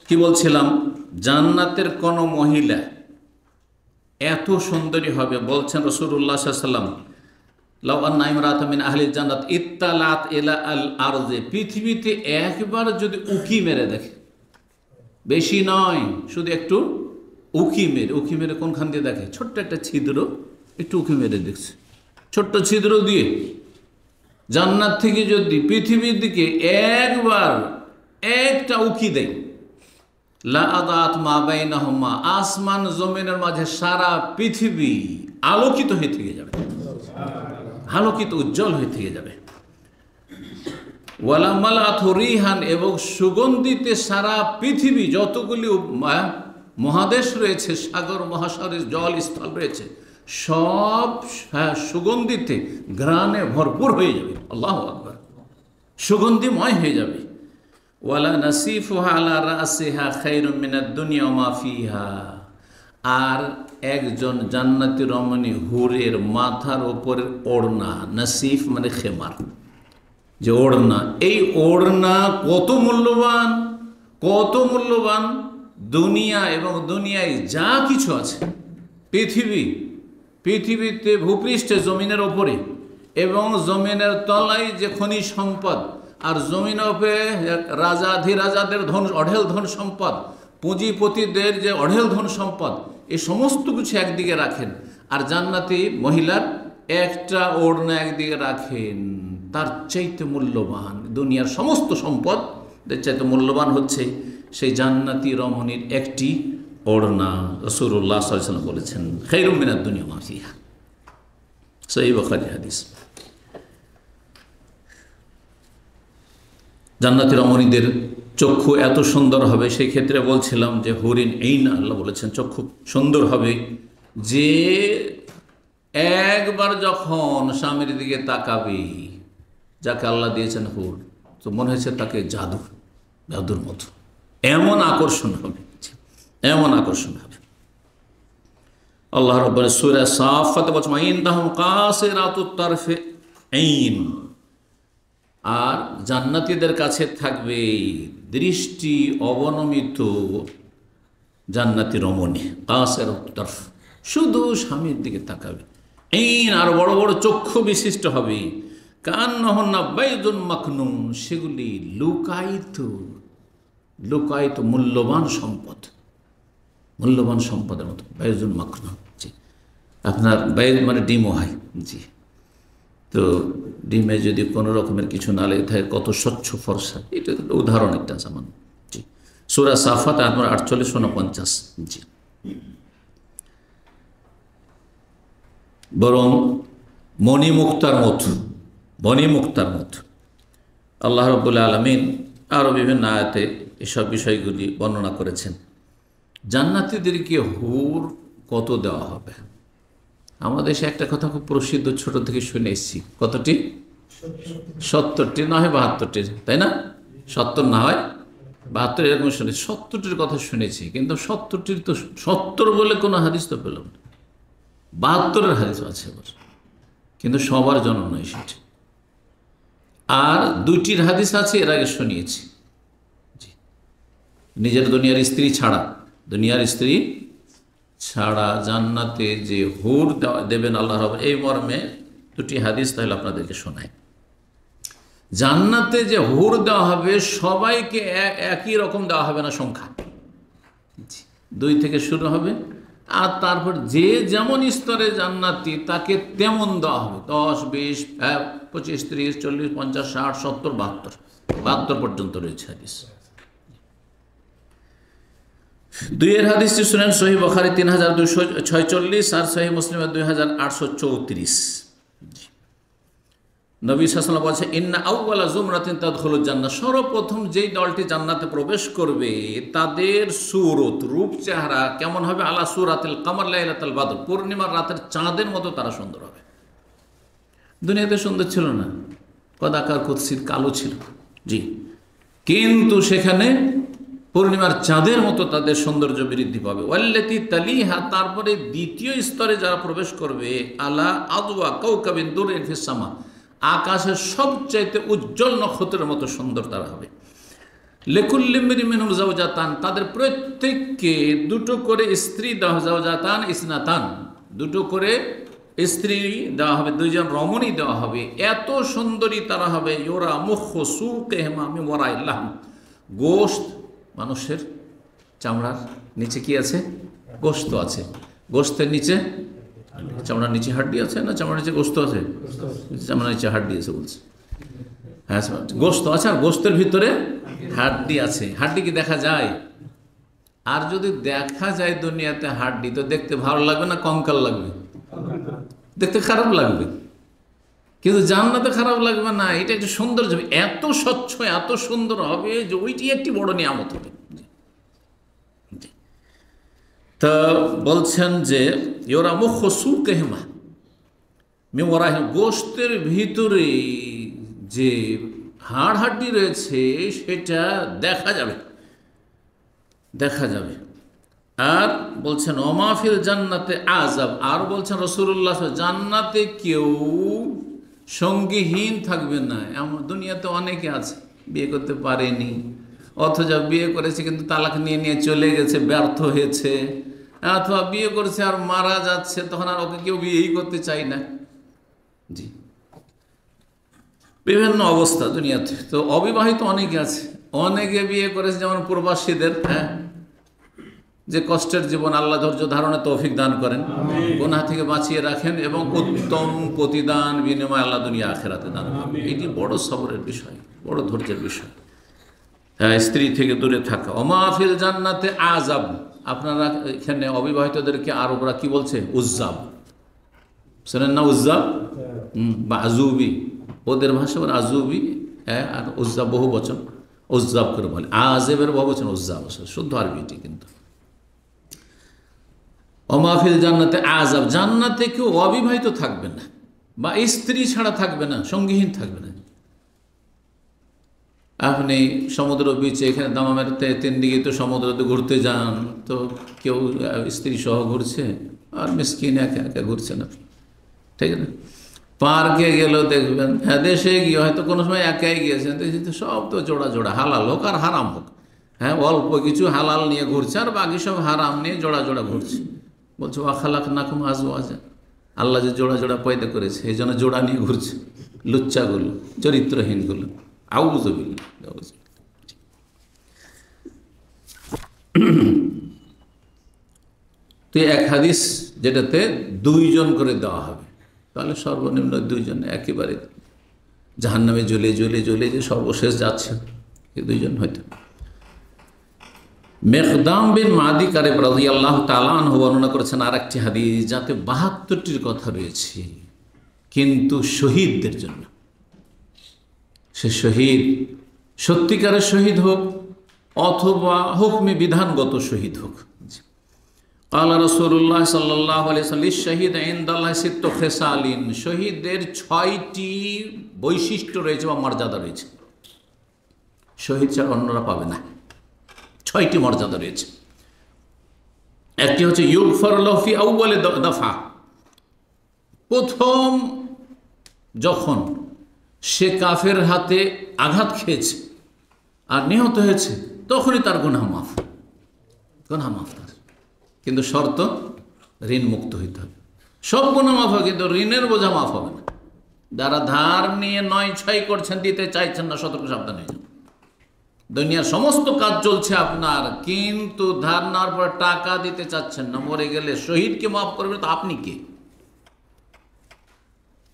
কি বলছিলাম, জান্নাতের কোন মহিলা এত সুন্দরী হবে, বলছেন রাসূলুল্লাহ সাল্লাল্লাহু আলাইহি ওয়াসাল্লাম, লাউ আন্না ইমরাতাম মিন আহলিল জান্নাত ইত্তালাত ইলা আল আরজে, পৃথিবীতে একবার যদি উকি মেরে দেখে, বেশি নয়, শুধু একটু উকি মেরে কোনখান দিয়ে দেখে, ছোট্ট একটা ছিদ্র, একটু উকি মেরে দেখছে, ছোট্ট ছিদ্র দিয়ে জান্নাত থেকে যদি পৃথিবীর দিকে একবার একটা উকি দেয়, লা আদাত মা বাইনাহুমা, আসমান জমিনের মাঝে সারা পৃথিবী আলোকিত হয়ে থেকে যাবে, আলোকিত উজ্জ্বল হয়ে থেকে যাবে। ওয়ালা মালাত রিহান, এবং সুগন্ধিতে সারা পৃথিবী যতগুলি মহাদেশ রয়েছে, সাগর মহাসাগরের জল স্থল রয়েছে, সব সুগন্ধিতে ঘ্রাণে ভরপুর হয়ে যাবে। আল্লাহু আকবার, সুগন্ধিময় হয়ে যাবে। ওয়ালা নাসিফুহা আলা রাসিহা খায়রুম মিনাদ দুনিয়া ওয়া মা ফিহা, আর একজন জান্নাতি রমণী হুরের মাথার উপরের ওড়না, নাসিফ মানে খেমার, যে ওড়না, এই ওড়না কত মূল্যবান, দুনিয়া এবং দুনিয়ায় যা কিছু আছে, পৃথিবীতে ভূপৃষ্ঠে, জমিনের ওপরে এবং জমিনের তলায় যে খনিজ সম্পদ, আর জমিনের উপরে রাজাধিরাজাদের অঢেল ধন সম্পদ, পুঁজিপতিদের যে অঢেল ধন সম্পদ, এই সমস্ত কিছু একদিকে রাখেন, আর জান্নাতি মহিলার একটা ওড়না একদিকে রাখেন, তার চাইতে মূল্যবান দুনিয়ার সমস্ত সম্পদের চাইতে মূল্যবান হচ্ছে সেই জান্নাতি রমণীর একটি ওড়না। রাসূলুল্লাহ সাল্লাল্লাহু আলাইহি ওয়াসাল্লাম বলেছেন, খায়রুম মিনাদ দুনিয়া ওয়া মা ফিহা, সহিহ বুখারী হাদিস। জান্নাতি রমণীদের চক্ষু এত সুন্দর হবে, সেই ক্ষেত্রে বলছিলাম যে হরিণ এইন, আল্লাহ বলেছেন চক্ষু সুন্দর হবে, যে একবার যখন স্বামীর দিকে তাকাবে, যাকে আল্লাহ দিয়েছেন হুর, তো মনে হয়েছে তাকে জাদুর মতো, এমন আকর্ষণ হবে। আল্লাহ রাব্বুল সূরা সাফফাতে বলছেন, ইনদাহুম কাসিরাতুত তারফি আইন, আর জান্নাতীদের কাছে থাকবে দৃষ্টি অবনমিত জান্নাতি রমণী, কাসিরাতুত তারফ, শুধু স্বামীর দিকে তাকাবে, আইন, আর বড় বড় চক্ষু বিশিষ্ট হবে, কান্নাহুন্না বাইদুন মাকনুন, সেগুলি লুকায়িত মূল্যবান সম্পদের মতো, বাইদুন মাকনুন। জি, আপনার বাইদ মানে ডিমও হয়, জি, তো ডিমে যদি কোনো রকমের কিছু না লেগে থাকে, কত স্বচ্ছ ফর্সা, এটা উদাহরণ একটা সামান্য। জি, সূরা সাফাত আয়াত 48-49। জি, বরং মণিমুক্তার মতো আল্লাহ রাব্বুল আলামিন আরও বিভিন্ন আয়াতে এসব বিষয়গুলি বর্ণনা করেছেন। জান্নাতীদেরকে হুর কত দেওয়া হবে? আমাদের দেশে একটা কথা খুব প্রসিদ্ধ, ছোট থেকে শুনে এসেছি, কতটি? 70টি, না হয় 72টির, তাই না? 70 না হয় 72, এরকম শুনেছি, 70টির কথা শুনেছি, কিন্তু 70টির তো 70 বলে কোনো হাদিস তো পেলাম না। 72-এর হাদিস আছে এবার, কিন্তু সবার জন্য নয় সেটি। আর 2টির হাদিস আছে, এর আগে শুনিয়েছি। জি, নিজের দুনিয়ার স্ত্রী ছাড়া, দুনিয়ার স্ত্রী ছাড়া জান্নাতে যে হুর দেবেন আল্লাহ রাব্বুল আলামিন, এই মর্মে দুটি হাদিস তাহলে আপনাদেরকে শোনায়। জান্নাতে যে হুর দেওয়া হবে সবাইকে একই রকম দেওয়া হবে না, সংখ্যা 2 থেকে শুরু হবে, আর তারপর যে যেমন স্তরে জান্নাতি তাকে তেমন দেওয়া হবে। 10, 20, 25, 30, 40, 50, 60, 70, 72 পর্যন্ত রয়েছে হাদিস। 2 হাদিসটি শুনেন সহিহ বুখারী 3246 আর সহিহ মুসলিমের 2834। নবী সাল্লাল্লাহু আলাইহি ওয়াসাল্লাম বলছে, ইন্না আউওয়ালা জুমরাতিন তাদখুলুল জান্নাহ, সর্বপ্রথম যেই দলটি জান্নাতে প্রবেশ করবে তাদের সূরত, রূপ চেহারা কেমন হবে? আলা সূরাতিল কামার লাইলাতুল বদর, পূর্ণিমার রাতের চাঁদের মতো তারা সুন্দর হবে। দুনিয়াতে সুন্দর ছিল না, কদাকার কুৎসিত কালো ছিল, জি, কিন্তু সেখানে পূর্ণিমার চাঁদের মতো তাদের সৌন্দর্য বৃদ্ধি পাবে। ওয়াল্লাতি তালিহা, তারপরে দ্বিতীয় স্তরে যারা প্রবেশ করবে, আলা আদওয়া কাওকাবিন দুরিন ফিস সামা, আকাশের সবচাইতে উজ্জ্বল নক্ষত্রের মতো সুন্দর তারা হবে। লিকুল্লি ইমরিইন মিনহুম যাওজাতান, তাদের প্রত্যেককে দুটো করে স্ত্রী দেওয়া, যাওজাতান ইসনাতান, দুটো করে স্ত্রী দেওয়া হবে, 2 জন রমণী দেওয়া হবে। এত সুন্দরী তারা হবে, ইউরা মুখু সুকহিমা মিন ওয়ারাইল লাহম, গোশত, মানুষের চামড়ার নিচে কি আছে? গোশত আছে। গোশতের নিচে, চামড়ার নিচে হাড্ডি আছে না? চামড়ার নিচে গোশত আছে? চামড়ার নিচে হাড্ডি আছে বলছে। হ্যাঁ, গোশত আছে, আর গোশতের ভিতরে হাড্ডি আছে। হাড্ডি কি দেখা যায়? আর যদি দেখা যায় দুনিয়াতে হাড্ডি, তো দেখতে ভালো লাগবে না কঙ্কাল লাগবে? দেখতে খারাপ লাগবে। কিন্তু জান্নাতে খারাপ লাগবে না, এটা একটু সুন্দর যাবে, এত স্বচ্ছ, এত সুন্দর হবে যে ওইটি একটি বড় নিয়ামত হবে। তা বলছেন যে ইউরা মুখু সুকহিমা মিন ওয়ারাইহিম, গোশতের ভিতরে যে হাড় হাড্ডি রয়েছে সেটা দেখা যাবে, দেখা যাবে। আর বলছেন ওমাফিল জান্নাতে আযাব, আর বলছেন রাসূলুল্লাহ, জান্নাতে কেউ সঙ্গীহীন থাকবে না। এমন দুনিয়াতে অনেকে আছে বিয়ে করতে পারেনি, অথচ বিয়ে করেছে কিন্তু তালাক নিয়ে নিয়ে চলে গেছে, ব্যর্থ হয়েছে, অথবা বিয়ে করেছে আর মারা যাচ্ছে, তখন আর ওকে কেউ বিয়েই করতে চায় না। জি, বিভিন্ন অবস্থা দুনিয়াতে। তো অবিবাহিত অনেকে আছে, অনেকে বিয়ে করেছে, যেমন প্রবাসীদের, হ্যাঁ, যে কষ্টের জীবন, আল্লাহ ধৈর্য ধারণে তৌফিক দান করেন, গুনাহ থেকে বাঁচিয়ে রাখেন এবং উত্তম প্রতিদান বিনিময় আল্লাহ দুনিয়া আখিরাতে দান করেন। এটি বড় সবরের বিষয়, বড় ধৈর্যের বিষয়। হ্যাঁ, স্ত্রী থেকে দূরে থাকা। ওমাফিল জান্নাতে আযাব, আপনারা এখানে অবিবাহিতদেরকে আরবরা কি বলছে? উজ্জাব, শোনেন না? উজ্জাব বা আজুবি, ওদের ভাষা আজুবি, হ্যাঁ, আর উজ্জাব বহু বচন, উজ্জাব করে বলে। আজেবের বহু বচন উজ্জাব, শুদ্ধ আরবিটি। কিন্তু ওমাফিল জান্নাতে আযাব, জান্নাতে কেউ অবিবাহিত থাকবে না বা স্ত্রী ছাড়া থাকবে না, সঙ্গীহীন থাকবে না। আপনি সমুদ্র বিচে, এখানে দামামের 3 দিকে তো সমুদ্রতে ঘুরতে যান, তো কেউ স্ত্রী সহ ঘুরছে আর মিসকিন একা একা ঘুরছেন আপনি, ঠিক আছে? পার্কে গেলেও দেখবেন, হ্যাঁ, দেশে গিয়ে হয়তো কোনো সময় একাই গিয়েছেন, দেখছি সব তো জোড়া জোড়া, হালাল হোক আর হারাম হোক, হ্যাঁ, অল্প কিছু হালাল নিয়ে ঘুরছে আর বাকি সব হারাম নিয়ে জোড়া জোড়া ঘুরছে। বলছে ওয়া খালাকনাকুম আজওয়াজা, আল্লাহ যে জোড়া জোড়া পয়দা করেছে এই জন্য জোড়া নিয়ে ঘুরছে লুচ্চাগুলো, চরিত্রহীনগুলো। আউযুবিল্লাহ। তো এক হাদিস যেটাতে 2 জন করে দেওয়া হবে, তাহলে সর্বনিম্ন 2 জন, একেবারে জাহান্নামে জ্বলে জ্বলে জ্বলে যে সর্বশেষ যাচ্ছে, 2 জন হয়তো। মেকদাম বিন মাদি কারিব রাদিয়াল্লাহু তাআলা আনহু বর্ণনা করেছেন আরেকটি হাদিস, যাতে 72টির কথা রয়েছে, কিন্তু শহীদদের জন্য। সে শহীদ সত্যিকারের শহীদ হোক অথবা হুকমে বিধানগত শহীদ হোক। ক্বালা রাসূলুল্লাহ সাল্লাল্লাহু আলাইহি ওয়াসাল্লাম, শহীদ ইনদাল্লাহি সিত্তু খিসালিন, শহীদদের 6টি বৈশিষ্ট্য রয়েছে বা মর্যাদা রয়েছে, শহীদ ছাড়া অন্যরা পাবে না। 6টি মর্যাদা রয়েছে। একটি হচ্ছে ইউগফার লাহু ফি আউয়ালি দাফা, প্রথম যখন সে কাফের হাতে আঘাত খেয়েছে আর নিহত হয়েছে, তখনই তার গুনাহ মাফ, গুনাহ মাফ তার। কিন্তু শর্ত ঋণ মুক্ত হইতে হবে। সব গুনাহ মাফ হবে, কিন্তু ঋণের বোঝা মাফ হবে না। যারা ধার নিয়ে 9-6 করছেন, দিতে চাইছেন না, সতর্ক সাবধান হয়ে যান। দুনিয়ার সমস্ত কাজ চলছে আপনার, কিন্তু ধার নেওয়ার পরে টাকা দিতে চাচ্ছেন না। মরে গেলে শহীদকে মাফ করবে, তো আপনি কে?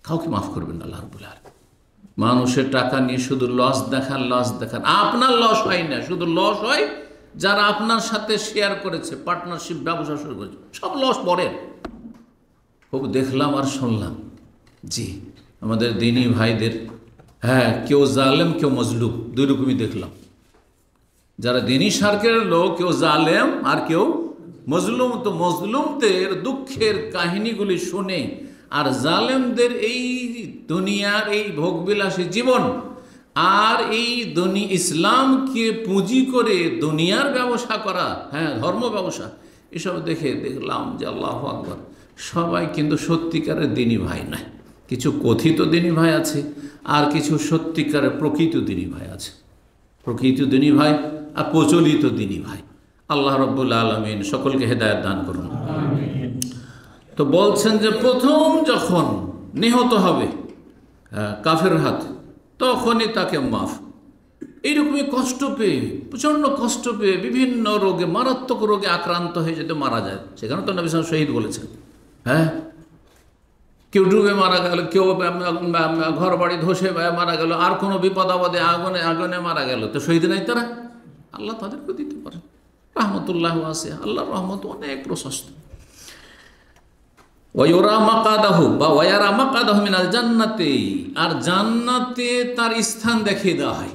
কাউকে মাফ করবেন না আল্লাহ রাব্বুল আলামিন। মানুষের টাকা নিয়ে শুধু লস দেখান, লস দেখান। আপনার লস হয় না, শুধু লস হয় যারা আপনার সাথে শেয়ার করেছে, পার্টনারশিপ ব্যবসা শুরু করেছে, সব লস পড়ে। খুব দেখলাম আর শুনলাম, জি, আমাদের দিনী ভাইদের, হ্যাঁ, কেউ জালেম কেউ মজলুম, দুই রকমই দেখলাম। যারা দিনী সার্কেলের লোক, কেউ জালেম আর কেউ মজলুম। তো মজলুমদের দুঃখের কাহিনীগুলি শুনে আর জালেমদের এই দুনিয়ার এই ভোগবিলাসী জীবন আর এই ইসলামকে পুঁজি করে দুনিয়ার ব্যবসা করা, হ্যাঁ, ধর্ম ব্যবসা, এসব দেখে দেখলাম যে আল্লাহু আকবার, সবাই কিন্তু সত্যিকারের দিনী ভাই নয়। কিছু কথিত দিনী ভাই আছে, আর কিছু সত্যিকারের প্রকৃত দিনী ভাই আছে। প্রকৃত দিনী ভাই আর প্রচলিত দিনী ভাই। আল্লাহ রাব্বুল আলামিন সকলকে হেদায়েত দান করুন। তো বলছেন যে প্রথম যখন নিহত হবে কাফের হাত, তখনই তাকে মাফ। এইরকমই কষ্ট পেয়ে, প্রচণ্ড কষ্ট পেয়ে, বিভিন্ন রোগে, মারাত্মক রোগে আক্রান্ত হয়ে যেতে মারা যায়, সেখানে তো নবী সাল্লাল্লাহু আলাইহি ওয়াসাল্লাম শহীদ বলেছেন। হ্যাঁ, কেউ ডুবে মারা গেল, কেউ ঘর বাড়ি ধসে মারা গেল, আর কোনো বিপদ আপদে আগুনে আগুনে মারা গেল, তো শহীদ নাই তারা? আল্লাহ তাদেরকে দিতে পারেন, রাহমাতুল্লাহ আছে, আল্লাহর রহমত অনেক প্রশস্ত। ওয়ায়ুরা মাকাদাহু বা ওয়ায়ারা মাকাদাহু মিনাল জান্নাতি, আর জান্নাতে তার স্থান দেখিয়ে দেওয়া হয়।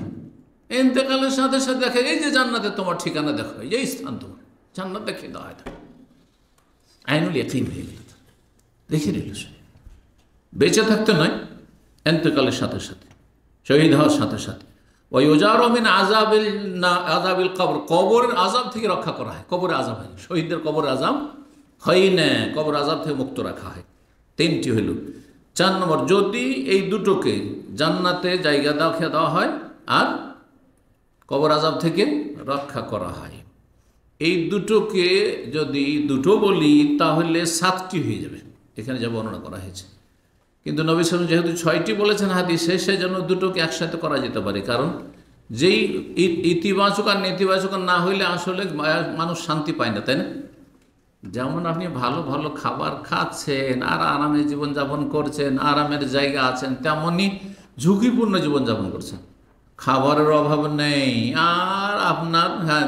ইন্তেকালের সাথে সাথে দেখে, এই যে জান্নাতে তোমার ঠিকানা দেখো, এই স্থান তোমার, জান্নাত দেখিয়ে দেওয়া হয়। আইনুল ইয়াকিন হয়ে গেল, দেখে নিল সে। বেঁচে থাকতে নয়, ইন্তেকালের সাথে সাথে, শহীদ হওয়ার সাথে সাথে। ওয়ায়ুজারু মিন আযাবিল কবর, কবরের আযাব থেকে রক্ষা করা হয়। কবরের আযাব হয়, শহীদদের কবরের আযাব হয় না, কবর আযাব থেকে মুক্ত রাখা হয়। 3টি হইল। 4 নম্বর, যদি এই দুটোকে জান্নাতে জায়গা দেওয়া হয় আর কবর আযাব থেকে রক্ষা করা হয়, এই দুটোকে যদি দুটো বলি তাহলে 7টি হয়ে যাবে, এখানে যা বর্ণনা করা হয়েছে। কিন্তু নবী সাল্লাল্লাহু আলাইহি ওয়াসাল্লাম যেহেতু 6টি বলেছেন হাদিসে, সেজন্য দুটোকে একসাথে করা যেতে পারে। কারণ যেই ইতিবাচক আর নেতিবাচক না হইলে আসলে মানুষ শান্তি পায় না, তাই না? যেমন আপনি ভালো ভালো খাবার খাচ্ছেন আর আরামে জীবনযাপন করছেন, আরামের জায়গা আছেন, তেমনই ঝুঁকিপূর্ণ জীবনযাপন করছেন। খাবারের অভাব নেই, আর আপনার, হ্যাঁ,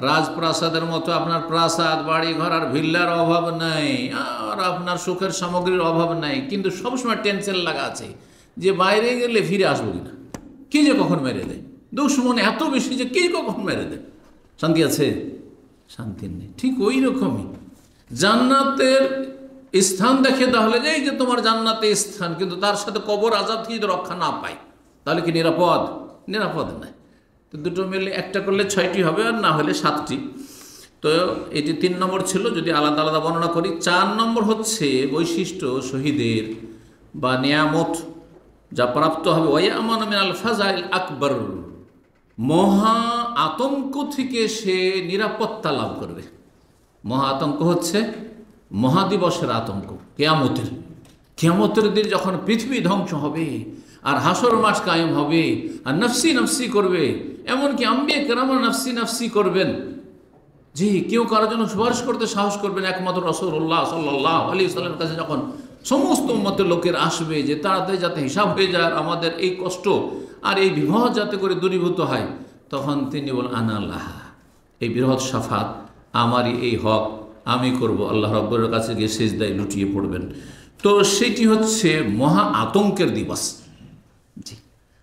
রাজপ্রাসাদের মতো আপনার প্রাসাদ, বাড়ি ঘর আর ভিল্লার অভাব নেই, আর আপনার সুখের সামগ্রীর অভাব নেই, কিন্তু সবসময় টেনশন লাগা আছে যে বাইরে গেলে ফিরে আসবো কিনা, কে যে কখন মেরে দেয়। দুশ্মন এত বেশি যে কে কখন মেরে দেয়। শান্তি আছে? শান্তি নেই। ঠিক ওই রকমই জান্নাতের স্থান দেখে তাহলে যে এই যে তোমার জান্নাতে স্থান, কিন্তু তার সাথে কবর আযাব থেকে যদি রক্ষা না পায়, তাহলে কি নিরাপদ? নিরাপদ নয়। তো দুটো মিলে একটা করলে 6টি হবে, আর না হলে 7টি। তো এটি 3 নম্বর ছিল, যদি আলাদা আলাদা বর্ণনা করি। 4 নম্বর হচ্ছে বৈশিষ্ট্য শহীদের বা নিয়ামত যা প্রাপ্ত হবে, ওয়ায়ামানু মিনাল ফাজাইল আকবর, মহা আতঙ্ক থেকে সে নিরাপত্তা লাভ করবে। মহা আতঙ্ক হচ্ছে মহাদিবসের আতঙ্ক, কিয়ামতের। কিয়ামতের দিন যখন পৃথিবী ধ্বংস হবে আর হাসর মাঠ কায়েম হবে আর নফসি নফসি করবে, এমনকি আম্বিয়া কেরামও নফসি নফসি করবেন। জি, কেউ কারোর জন্য সুপারিশ করতে সাহস করবেন একমাত্র রাসূলুল্লাহ সাল্লাল্লাহু আলাইহি ওয়াসাল্লামের কাছে। যখন সমস্ত উম্মতের লোকের আসবে যে তাড়াতাড়ি যাতে হিসাব হয়ে যায়, আমাদের এই কষ্ট আর এই বিপদ যাতে করে দূরীভূত হয়, তখন তিনি বলেন আনা আল্লাহ, এই বৃহৎ শাফাত আমারই, এই হক আমি করব। আল্লাহ রাব্বুর কাছে গিয়ে সিজদায় লুটিয়ে পড়বেন। তো সেটি হচ্ছে মহা আতঙ্কের দিবস। জি,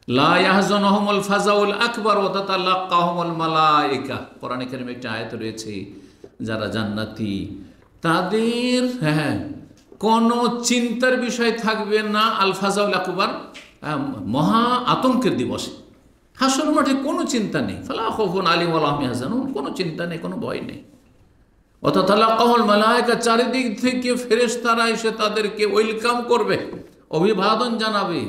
লা ইয়াহজানুহুমুল ফাজাউল আকবার ওয়া তাতালাক্কাহুমুল মালায়েকা। কোরআনে কারিমে একটা আয়াত রয়েছে, যারা জান্নাতি তাদের, হ্যাঁ, কোনো চিন্তার বিষয় থাকবে না। আল ফাজাউল আকবার, মহা আতঙ্কের দিবসে হাসর মাঠে কোনো চিন্তা নেই। ফালা খাউফুন আলাইহিম ওয়া লা হুম ইয়াহজানুন, কোনো চিন্তা নেই, কোনো ভয় নেই। ওয়া তাতালাক্কাহুল মালায়েকা, চারিদিক থেকে ফেরেশতারা এসে তাদেরকে ওয়েলকাম করবে, অভিবাদন জানাবে।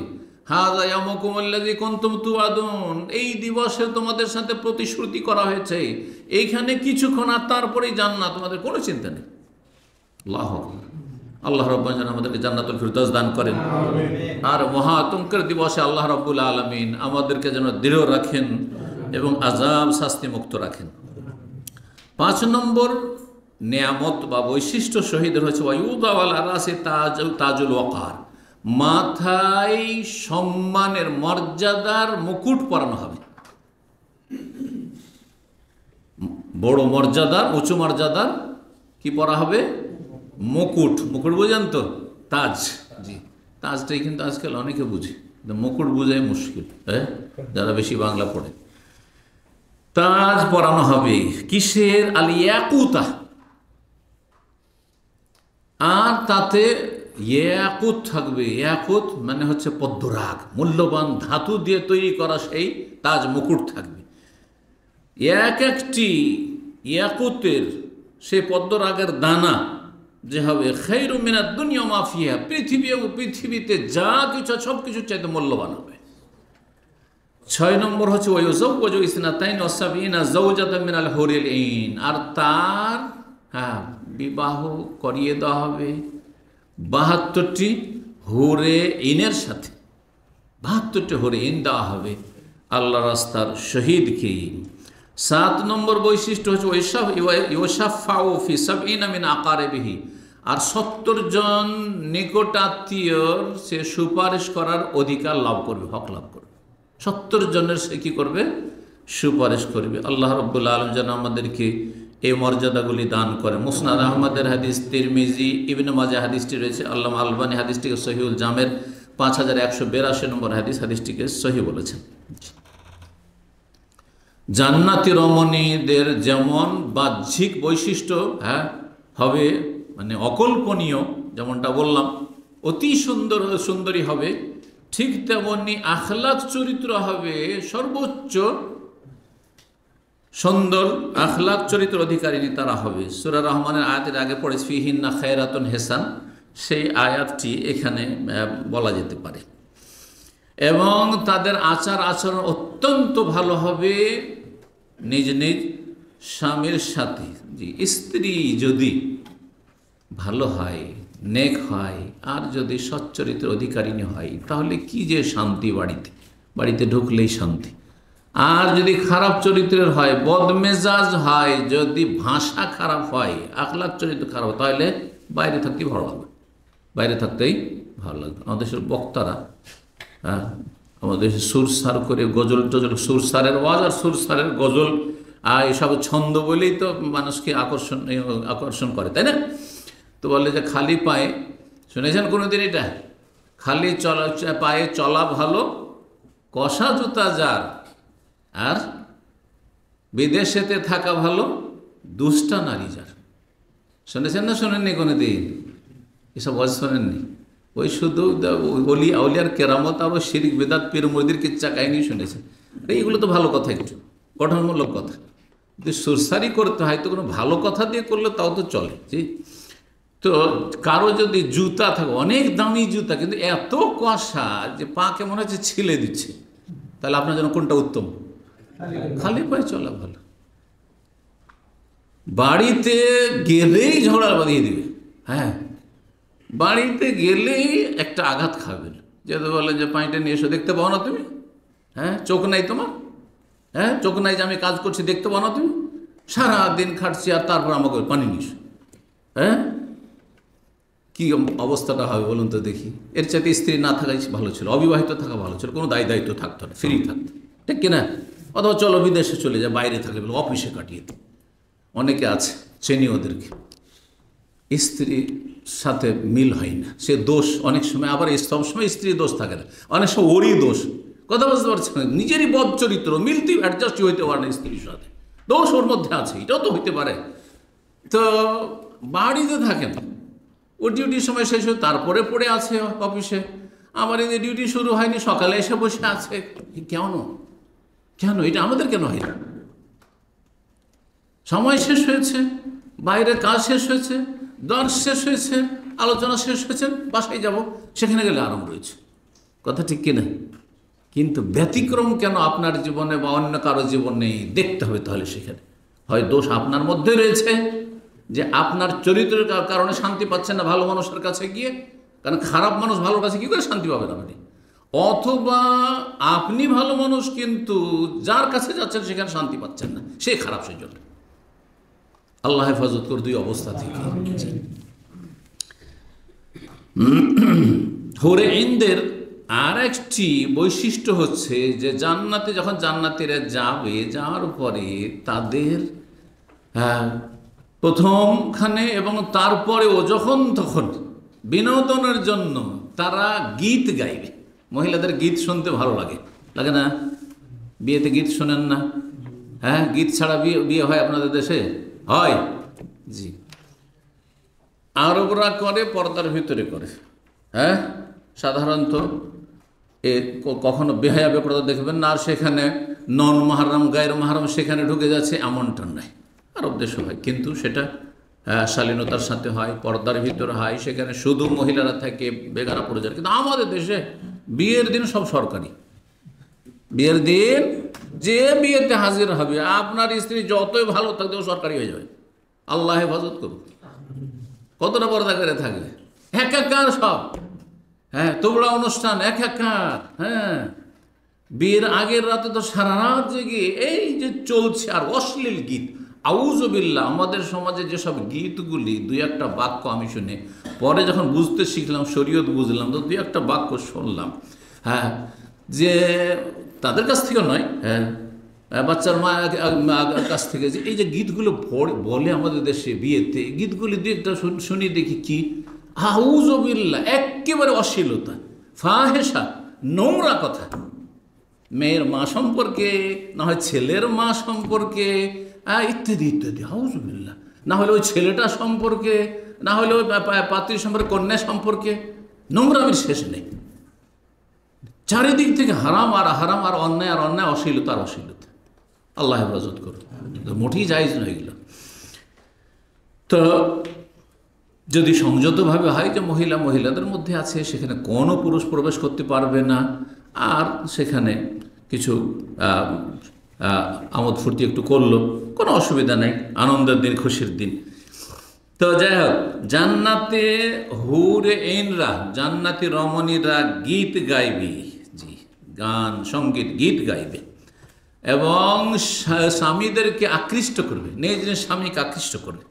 হাযা ইয়াওমুকুমুল্লাযী কুনতুম তুআদুন, এই দিবসে তোমাদের সাথে প্রতিশ্রুতি করা হয়েছে, এইখানে কিছুক্ষণ আর তারপরেই জান্নাত, তোমাদের কোনো চিন্তা নেই। আল্লাহু আকবার। আল্লাহ রাব্বুল যেন আমাদেরকে জান্নাতুল ফিরদাউস দান করেন। আর মহা আতঙ্কের দিবসে আল্লাহ রাব্বুল আলামিন আমাদেরকে যেন দৃঢ় রাখেন এবং আযাব শাস্তি মুক্ত রাখেন। 5 নম্বর নেয়ামত বা বৈশিষ্ট্য শহীদের হচ্ছে ওয়ায়ুদাউ আলা রাসি তাজুল ওয়াকার, মাথায় সম্মানের মর্যাদার মুকুট পরানো হবে। বড় মর্যাদার, উঁচু মর্যাদার কি পরা হবে? মুকুট। মুকুট বোঝেন তো? তাজ। জি, তাজটাই কিন্তু আজকাল অনেকে বুঝে, মুকুট বোঝাই মুশকিল, হ্যাঁ, যারা বেশি বাংলা পড়ে। তাজ পরানো হবে কিসের? আল ইয়াকুতা, আর তাতে ইয়াকুত থাকবে। ইয়াকুত মানে হচ্ছে পদ্মরাগ, মূল্যবান ধাতু দিয়ে তৈরি করা সেই তাজ মুকুট থাকবে। এক একটি ইয়াকুতের সেই পদ্মরাগের দানা যে হবে খায়রুম মিনাদ দুনিয়া ওয়া মা ফিহা, পৃথিবী এবং পৃথিবীতে যা কিছু সব কিছুর চাইতে মূল্যবান হবে। 6 নম্বর হচ্ছে ওয়ায়ুযাওয়াজু ইসনাতাইন ওয়া সাবঈনা যাওজাতাম মিনাল হুরিল ঈন, আর তার বিবাহ করিয়ে দেওয়া হবে 72টি হুরে ইনের সাথে। 72টি হুরে ইন দেওয়া হবে আল্লাহ রাস্তার শহীদকে। 7 নম্বর বৈশিষ্ট্য হচ্ছে ওয়াশাফাউ ফি সাবঈনা মিন আকারিবিহি, আর 70 জন নিকটাত্মীয়র সে সুপারিশ করার অধিকার লাভ করবে, হক লাভ করবে। 70 জনের সে কি করবে? সুপারিশ করবে। আল্লাহ রাব্বুল আলামিন যেন আমাদেরকে এই মর্যাদাগুলি দান করে। মুসনাদ আহমদের হাদিস, তিরমিজি, ইবনে মাজাহ হাদিসটি রয়েছে। আল্লামা আলবানী হাদিসটিকে সহিহুল জামের 5182 নম্বর হাদিস, হাদিসটিকে সহি বলেছেন। জান্নাতি রমণীদের যেমন বাহ্যিক বৈশিষ্ট্য হবে মানে অকল্পনীয়, যেমনটা বললাম অতি সুন্দরী হবে, ঠিক তেমনি আখলাক চরিত্র হবে সর্বোচ্চ সুন্দর। আখলাক চরিত্র অধিকারিণী তারা হবে। সূরা রহমানের আয়াতের আগে পড়ে ফিহিন্না খায়রাতুন হেসান, সেই আয়াতটি এখানে বলা যেতে পারে। এবং তাদের আচার আচরণ অত্যন্ত ভালো হবে নিজ নিজ স্বামীর সাথে। জি, স্ত্রী যদি ভালো হয়, নেক হয়, আর যদি সচ্চরিত্রের অধিকারিণী হয়, তাহলে কি যে শান্তি, বাড়িতে ঢুকলেই শান্তি। আর যদি খারাপ চরিত্রের হয়, বদমেজাজ হয়, যদি ভাষা খারাপ হয়, আখলাক চরিত্র খারাপ, তাহলে বাইরে থাকতেই ভালো লাগবে, আমাদের দেশের বক্তারা আমাদের দেশে সুরসার করে গজল টজল, সুরসারের ওয়াজ আর সুরসারের গজল, এসব ছন্দ বলেই তো মানুষকে আকর্ষণ করে, তাই না? তো বলে যে খালি পায়ে, শুনেছেন কোনোদিন এটা? খালি পায়ে চলা ভালো, কষা জুতা যার, আর বিদেশেতে থাকা ভালো, দুষ্টা নারী যার। শুনেছেন না শোনেননি কোনোদিন? এসব ওয়াজ শোনেননি? ওই শুধু আউলিয়ার কেরামত আর শিরক বিদআত পীর মুরিদের কিচ্ছা কাহিনী শুনেছেন। এইগুলো তো ভালো কথা, একটু গঠনমূলক কথা। যদি সুরসারি করতে হয় তো কোনো ভালো কথা দিয়ে করলে তাও তো চলে। জি, তো কারো যদি জুতা থাকে, অনেক দামি জুতা, কিন্তু এত কষা যে পাকে মনে হচ্ছে ছিলে দিচ্ছে, তাহলে আপনার জন্য কোনটা উত্তম? খালি পায়ে চলা ভালো। বাড়িতে গেলেই ঝগড়া বাঁধিয়ে দিবে, হ্যাঁ, বাড়িতে গেলেই একটা আঘাত খাবেন। যেহেতু বলে যে পানিটা নিয়ে এসো, দেখতে পাও না তুমি? হ্যাঁ, চোখ নাই তোমার? হ্যাঁ, চোখ নাই যে আমি কাজ করছি, দেখতে পাও না তুমি? সারাদিন খাটছি আর তারপর আমাকে পানি নিস, হ্যাঁ, কী অবস্থাটা হবে বলুন তো দেখি। এর চাইতে স্ত্রী না থাকাই ভালো ছিল, অবিবাহিত থাকা ভালো ছিল, কোনো দায়িত্ব থাকতো না, ফ্রি থাকতো, ঠিক কিনা? অথবা চলো বিদেশে চলে যায়, বাইরে থাকলে বলে অফিসে কাটিয়ে দিই। অনেকে আছে, চেনি ওদেরকে, স্ত্রীর সাথে মিল হয় না, সে দোষ অনেক সময়, আবার সবসময় স্ত্রীর দোষ থাকে না, অনেক সময় ওরই দোষ। কথা বুঝতে পারছে না, নিজেরই বদ চরিত্র, মিলতেই অ্যাডজাস্ট হইতে পারে না স্ত্রীর সাথে, দোষ ওর মধ্যে আছে, এটাও তো হইতে পারে। তো বাড়িতে থাকে না, ওর ডিউটির সময় শেষ হয়ে তারপরে পড়ে আছে অফিসে, আমার এই ডিউটি শুরু হয়নি, সকালে এসে বসে আছে। কেন এটা আমাদের কেন হয় না? সময় শেষ হয়েছে, বাইরের কাজ শেষ হয়েছে, দর্শ শেষ হয়েছে, আলোচনা শেষ হয়েছে, বাসায় যাব, সেখানে গেলে আরাম রয়েছে। কথা ঠিক কিনা? কিন্তু ব্যতিক্রম কেন আপনার জীবনে বা অন্য কারো জীবনে দেখতে হবে। তাহলে সেখানে হয় দোষ আপনার মধ্যে রয়েছে, যে আপনার চরিত্রের কারণে শান্তি পাচ্ছেন না ভালো মানুষের কাছে গিয়ে, কারণ খারাপ মানুষ ভালোর কাছে কী করে শান্তি পাবেন আপনি, অথবা আপনি ভালো মানুষ কিন্তু যার কাছে যাচ্ছেন সেখানে শান্তি পাচ্ছেন না, সে খারাপ সেই জন্য। আল্লাহ হেফাজত করে দুই অবস্থা থেকে। হুরে ইনদের আর একটি বৈশিষ্ট্য হচ্ছে যে জান্নাতে যখন জান্নাতীরা যাবে, যাওয়ার পরে তাদের প্রথমখানে এবং তারপরেও যখন তখন বিনোদনের জন্য তারা গীত গাইবে। মহিলাদের গীত শুনতে ভালো লাগে, লাগে না? বিয়েতে গীত শোনেন না? হ্যাঁ, গীত ছাড়া বিয়ে হয় আপনাদের দেশে? হয় জি। আরবরা করে, পর্দার ভিতরে করে। হ্যাঁ, সাধারণত কখনো বেহায়া বেপরদা দেখবেন না, আর সেখানে নন মাহরাম গায়ের মাহরাম সেখানে ঢুকে যাচ্ছে, এমনটা নয়। আরব দেশে হয়, কিন্তু সেটা শালীনতার সাথে হয়, পর্দার ভিতরে হয়, সেখানে শুধু মহিলারা থাকে, বেগানা পড়ে যায়। কিন্তু আমাদের দেশে বিয়ের দিন সব সরকারি। বিয়ের দিন যে বিয়েতে হাজির হবে, আপনার স্ত্রী যতই ভালো থাকবে সরকারি হয়ে যাবে। আল্লাহ হেফাজত করুক। কতটা পর্দা করে থাকবে, একাকার সব। হ্যাঁ, তোমরা অনুষ্ঠান একাকার। হ্যাঁ, বিয়ের আগের রাতে তো সারা রাত জেগে এই যে চলছে, আর অশ্লীল গীত। আউযুবিল্লাহ, আমাদের সমাজে যেসব গীতগুলি, দুই একটা বাক্য আমি শুনে পরে যখন বুঝতে শিখলাম, শরীয়ত বুঝলাম, তো দুই একটা বাক্য শুনলাম। হ্যাঁ, যে তাদের কাছ থেকে নয়, হ্যাঁ, বাচ্চার মা কাছ থেকে, যে এই যে গীতগুলো বলে আমাদের দেশে বিয়েতে, গীতগুলি দুই একটা শুনি, দেখি কি আউযুবিল্লাহ, একেবারে অশ্লীলতা, ফাহেসা, নোংরা কথা। মেয়ের মা সম্পর্কে, না হয় ছেলের মা সম্পর্কে, ইত্যাদি ইত্যাদি। আউযুবিল্লাহ। না হলে ওই ছেলেটা সম্পর্কে, না হলে ওই পাত্রী সম্পর্কে, কন্যা সম্পর্কে, নোংরামির শেষ নেই। চারিদিক থেকে হারাম আর হারাম, আর অন্যায় আর অন্যায়, অশ্লীলতা আর অশ্লীলতা। আল্লাহ হেফাজত করুন। মোটেই জায়েজ নয় এগুলো। তো যদি সংযতভাবে হয় যে মহিলাদের মধ্যে আছে, সেখানে কোনো পুরুষ প্রবেশ করতে পারবে না, আর সেখানে কিছু আমোদ ফুর্তি একটু করলো, কোনো অসুবিধা নেই, আনন্দের দিন, খুশির দিন। তো যাই হোক, জান্নাতে হুরে ইনরা, জান্নাতি রমণীরা গীত গাইবে। জি, গান, সঙ্গীত, গীত গাইবে এবং স্বামীদেরকে আকৃষ্ট করবে, নিজ নিজ স্বামীকে আকৃষ্ট করবে।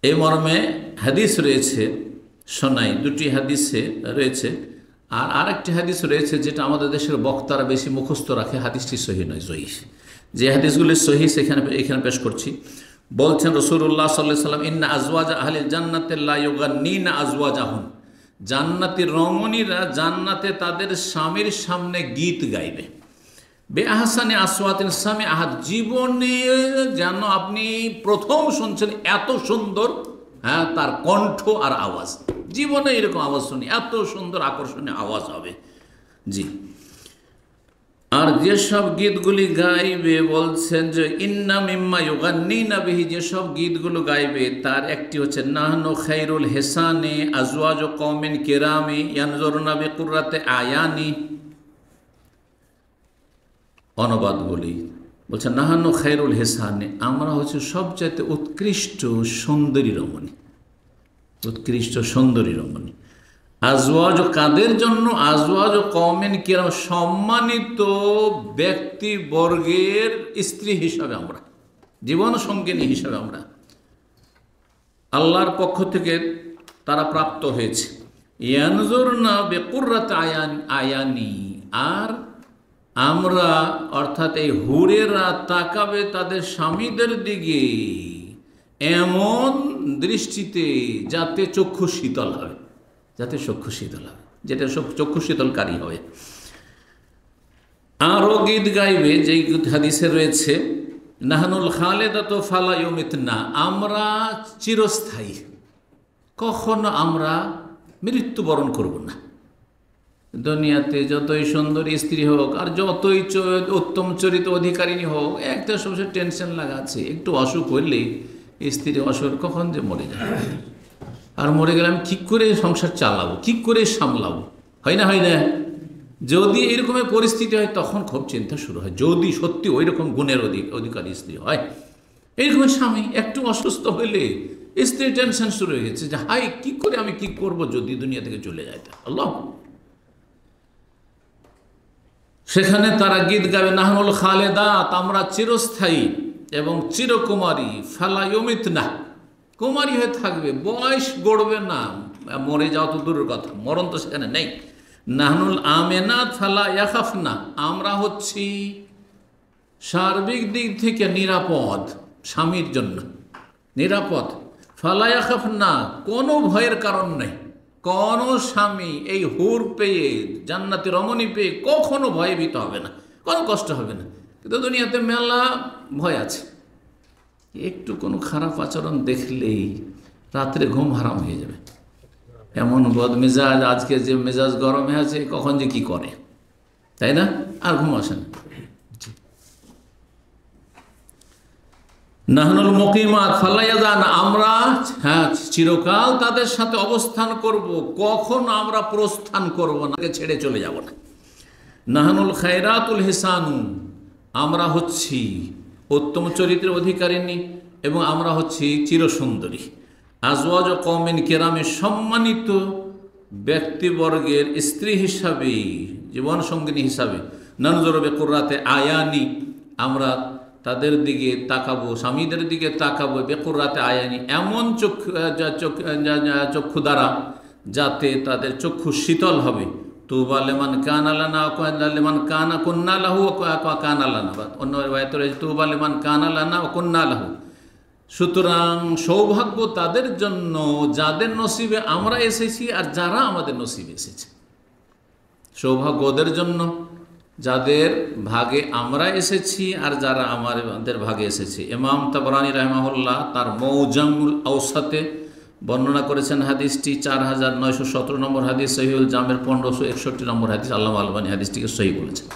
এই মর্মে হাদিস রয়েছে, শোনাই, দুটি হাদিসে রয়েছে। আর আরেকটি হাদিস রয়েছে যেটা আমাদের দেশের বক্তারা বেশি মুখস্থ রাখে, হাদিসটি সহিহ নয়, জয়ীফ। যে হাদিসগুলি সহিহ এখানে পেশ করছি। বলছেন রাসূলুল্লাহ সাল্লাল্লাহু আলাইহি ওয়াসাল্লাম, ইন্না আজওয়াজা আহলিল জান্নাতি লা ইউগান্নিনা আজওয়াজাহুম, জান্নাতের রমণীরা জান্নাতে তাদের স্বামীর সামনে গীত গাইবে। বেআহসানি আসওয়াতিন সামি আহাদ, জীবনে যেন আপনি প্রথম শুনছেন এত সুন্দর, হ্যাঁ, তার কণ্ঠ আর আওয়াজ, জীবনে এরকম আওয়াজ শুনি, এত সুন্দর আকর্ষণীয় আওয়াজ হবে। জি। আর যেসব গীতগুলি গাইবে, বলছেন যে ইন্না মিম্মা ইউগান্নিনা বিহি, যেসব গীতগুলো গাইবে তার একটি হচ্ছে নাহনু খায়রুল হিসানি আজওয়াজু কওমিন কিরামি ইয়ানজুরুনা বিকুররাতি আয়ানি। অনুবাদ বলি, বলছে নাহানু খায়রুল হিসানি, আমরা হচ্ছে সবচাইতে উৎকৃষ্ট সুন্দরী রমণী, উৎকৃষ্ট সুন্দরী রমণী। আজওয়াজ, কাদের জন্য? আজওয়াজ কওমিন কিরাম, সম্মানিত ব্যক্তিবর্গের স্ত্রী হিসাবে আমরা, জীবন সঙ্গিনী হিসাবে আমরা, আল্লাহর পক্ষ থেকে তারা প্রাপ্ত হয়েছে। ইয়ানজুরনা বিকুররাতি আয়ানি, আর আমরা অর্থাৎ এই হুরেরা তাকাবে তাদের স্বামীদের দিকে এমন দৃষ্টিতে যাতে চক্ষু শীতল হবে, যাতে চক্ষু শীতল হবে, যেটা চক্ষু শীতলকারী হবে। আরও গীত গাইবে, যেই হাদিসে রয়েছে নাহানুল খালেদাতু ফালা ইউমিতনা, আমরা চিরস্থায়ী, কখনো আমরা মৃত্যুবরণ করব না। দুনিয়াতে যতই সুন্দর স্ত্রী হোক আর যতই উত্তম চরিত্র অধিকারিণী হোক, একটা সবসময় টেনশন লাগা আছে, একটু অসুখ হইলেই স্ত্রী অসুখ, কখন যে মরে যায়, আর মরে গেলে আমি কী করে সংসার চালাবো, কী করে সামলাবো, হয় না, হয় না? যদি এরকমের পরিস্থিতি হয় তখন খুব চিন্তা শুরু হয়, যদি সত্যি ওই রকম গুণের অধিকারী স্ত্রী হয়। এইরকম স্বামী একটু অসুস্থ হইলে স্ত্রী টেনশন শুরু হয়ে গেছে যে হাই কি করে আমি কি করব যদি দুনিয়া থেকে চলে যায়। আল্লাহ, সেখানে তারা গীত গাবে, নাহনুল খালেদাত, আমরা চিরস্থায়ী এবং চিরকুমারী, ফালায়মিত না, কুমারী হয়ে থাকবে, বয়স গড়বে না, মরে যাওয়া তো দূরের কথা, মরণ তো সেখানে নেই। নাহনুল আমেনাত ফালা ইয়াখাফ না, আমরা হচ্ছি সার্বিক দিক থেকে নিরাপদ, স্বামীর জন্য নিরাপদ। ফালা ইয়াখাফ না, কোনো ভয়ের কারণ নেই। কোন স্বামী এই হুর পেয়ে, জান্নাতি রমণী পেয়ে কখনো ভয়ভীত হবে না, কোনো কষ্ট হবে না। কিন্তু দুনিয়াতে মেলা ভয় আছে, একটু কোনো খারাপ আচরণ দেখলেই রাত্রে ঘুম হারাম হয়ে যাবে। এমন বদমেজাজ, আজকে যে মেজাজ গরম হয়ে আছে, কখন যে কি করে, তাই না? আর ঘুম আসে না। নাহনুল মুকিমাত ফালাইয়াজান, আমরা চিরকাল তাদের সাথে অবস্থান করব, কখনো আমরা প্রস্থান করব না, ছেড়ে চলে যাব না। নাহনুল খায়রাতুল হিসানু, আমরা হচ্ছি উত্তম চরিত্রের অধিকারিণী এবং আমরা হচ্ছি চিরসুন্দরী। আজওয়াজ কওমিন কেরামের সম্মানিত ব্যক্তিবর্গের স্ত্রী হিসাবে, জীবন সঙ্গিনী হিসাবে, ননজর বেকুরাতে আয়ানি, আমরা তাদের দিকে তাকাবো, স্বামীদের দিকে তাকাবো, বেকুরাতে আয়ানি, এমন চক্ষু দ্বারা যাতে তাদের চক্ষু শীতল হবে। তুবা লিমান কানা লানা লিমান কানা কুন্না লাহু কানা লানা, অন্য আয়াতে রয়েছে তুবা লিমান কানা লানা কুন্না লাহু। সুতরাং সৌভাগ্য তাদের জন্য যাদের নসিবে আমরা এসেছি আর যারা আমাদের নসিবে এসেছে। সৌভাগ্য ওদের জন্য যাদের ভাগে আমরা এসেছি আর যারা আমাদের ভাগে এসেছে। ইমাম তাবরানী রাহিমাহুল্লাহ তার মৌজামুল আওসাতে বর্ণনা করেছেন হাদিসটি, 4917 নম্বর হাদিস, সহিহুল জামের 1561 নম্বর হাদিস। আল্লামা আলবানী হাদিসটিকে সহি বলেছেন।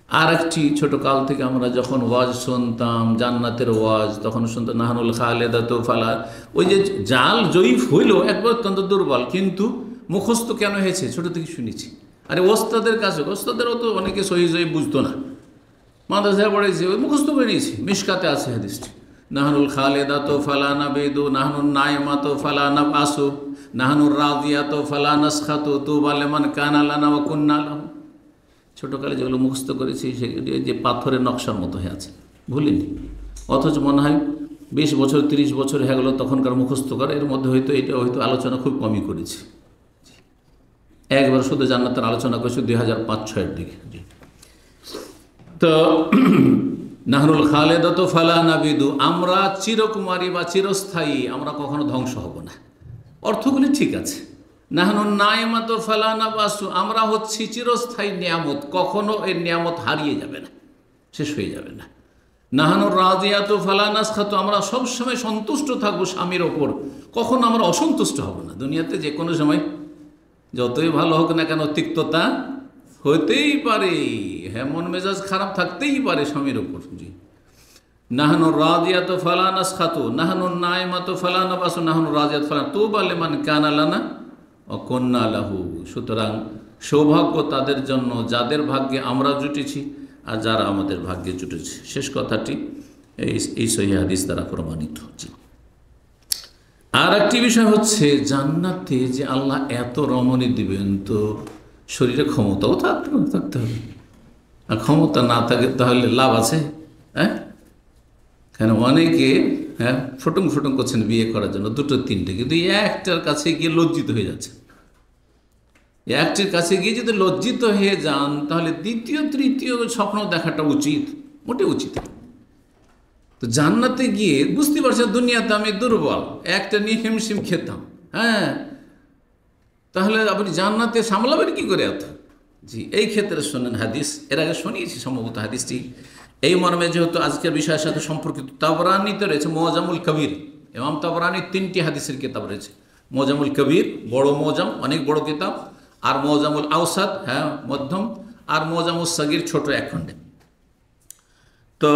আর একটি ছোটোকাল থেকে আমরা যখন ওয়াজ শুনতাম, জান্নাতের ওয়াজ, তখন শুনতাম নাহনুল খালেদাতু ফালা, ওই যে জাল জয়ীফ হইল একবার অত্যন্ত দুর্বল, কিন্তু মুখস্থ কেন হয়েছে ছোটো থেকে শুনেছি। আরে ওস্তাদের কাছে, ওস্তাদেরও তো অনেকে সহি জয়ীফ বুঝতো না, মাদ্রাসায় পড়েছে, ওই মুখস্থ করে নিয়েছি। মিশকাতে আছে হাদিসটি, নাহনুল খালেদাতু ফালা নাবিদু, নাহনুল নাইমাতু ফালা নাবআসু, নাহনুর রাদিয়াতু ফালা নাসখাতু, তুবা লিমান কানা লানা ওয়া কুন্না লাহু। ছোটোকালে যেগুলো মুখস্থ করেছি সেগুলি যে পাথরের নকশার মতো হয়ে আছে, ভুলিনি। অথচ মনে হয় 20 বছর 30 বছর হয়ে গেলো তখনকার মুখস্থ করা, এর মধ্যে হয়তো এটা হয়তো আলোচনা খুব কমই করেছি। একবার শুধু জান্নাতের আলোচনা করেছি 2005-06 দিকে। তো নাহনুল খালেদাতু ফালা নাবিদু, আমরা চিরকুমারী বা চিরস্থায়ী, আমরা কখনো ধ্বংস হব না। অর্থগুলি ঠিক আছে। নাহনুন নাইমাতু ফালা নাবাসু, আমরা হচ্ছি চিরস্থায়ী নিয়ামত, কখনো এর নিয়ামত হারিয়ে যাবে না, শেষ হয়ে যাবে না। নাহনুর রাদিয়াতু ফালা নাসখাতু, আমরা সবসময় সন্তুষ্ট থাকবো স্বামীর ওপর, কখনো আমরা অসন্তুষ্ট হব না। দুনিয়াতে যে কোনো সময় যতই ভালো হোক না কেন তিক্ততা হতেই পারে, হ্যাঁ, মন মেজাজ খারাপ থাকতেই পারে স্বামীর ওপর। জি, নাহনুর রাদিয়াতু ফালা নাসখাতু, নাহনুন নাইমাতু ফালা নাবাসু, নাহনুর রাদিয়াতু ফালা, তুবা লিমান কানা লানা ওয়া কুন্না লাহু। সুতরাং সৌভাগ্য তাদের জন্য যাদের ভাগ্যে আমরা জুটেছি আর যারা আমাদের ভাগ্যে জুটেছে। শেষ কথাটি এই সহিহ হাদিস দ্বারা প্রমাণিত। জি, আর একটি বিষয় হচ্ছে জান্নাতে যে আল্লাহ এত রমণী দিবেন, তো শরীরে ক্ষমতাও থাকতে হবে। আর ক্ষমতা না থাকে তাহলে লাভ আছে? হ্যাঁ, কেন অনেকে ফুটুং করছেন বিয়ে করার জন্য 2-3টে, কিন্তু একটার কাছে গিয়ে লজ্জিত হয়ে যাচ্ছে। একটির কাছে গিয়ে যদি লজ্জিত হয়ে যান তাহলে দ্বিতীয় তৃতীয় স্বপ্ন দেখাটা উচিত, মোটে উচিত। তো জান্নাতে গিয়ে বুঝতে পারছেন দুনিয়াতে আমি দুর্বল, একটা নিয়ে হিমশিম খেতাম, হ্যাঁ, তাহলে আপনি জান্নাতে সামলাবেন কি করে এত? জি, এই ক্ষেত্রে শোনেন হাদিস, এর আগে শুনিয়েছি সম্ভবত হাদিসটি এই মর্মে, যেহেতু আজকের বিষয়ের সাথে সম্পর্কিত। তাবরানীতে রয়েছে মুআজামুল কবির, ইমাম তাবরানীর 3টি হাদিসের কিতাব রয়েছে। মুআজামুল কবির বড় মুআজাম, অনেক বড় কিতাব, আর মুআজামুল আওসাত, হ্যাঁ, মধ্যম, আর মুআজামুস সাগীর ছোট এক খণ্ডে। তো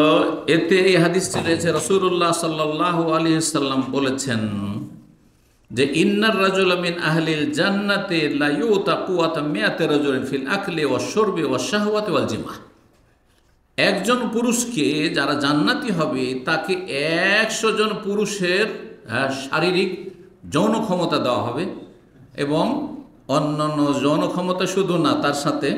এতে এই হাদিসটি রয়েছে, রাসূলুল্লাহ সাল্লাল্লাহু আলাইহি ওয়াসাল্লাম বলেছেন, যে ইন্নার রাজুল মিন আহলিল জান্নাতে লা ইউতা কুওয়াতা মিয়াতি রাজুলিন ফিল আকলি ওয়াশ শুরবি ওয়াশ শাহওয়াতি ওয়াল জিমা। একজন পুরুষকে যারা জান্নাতি হবে তাকে 100 জন পুরুষের শারীরিক যৌন ক্ষমতা দেওয়া হবে, এবং অন্যান্য যৌন ক্ষমতা শুধু না, তার সাথে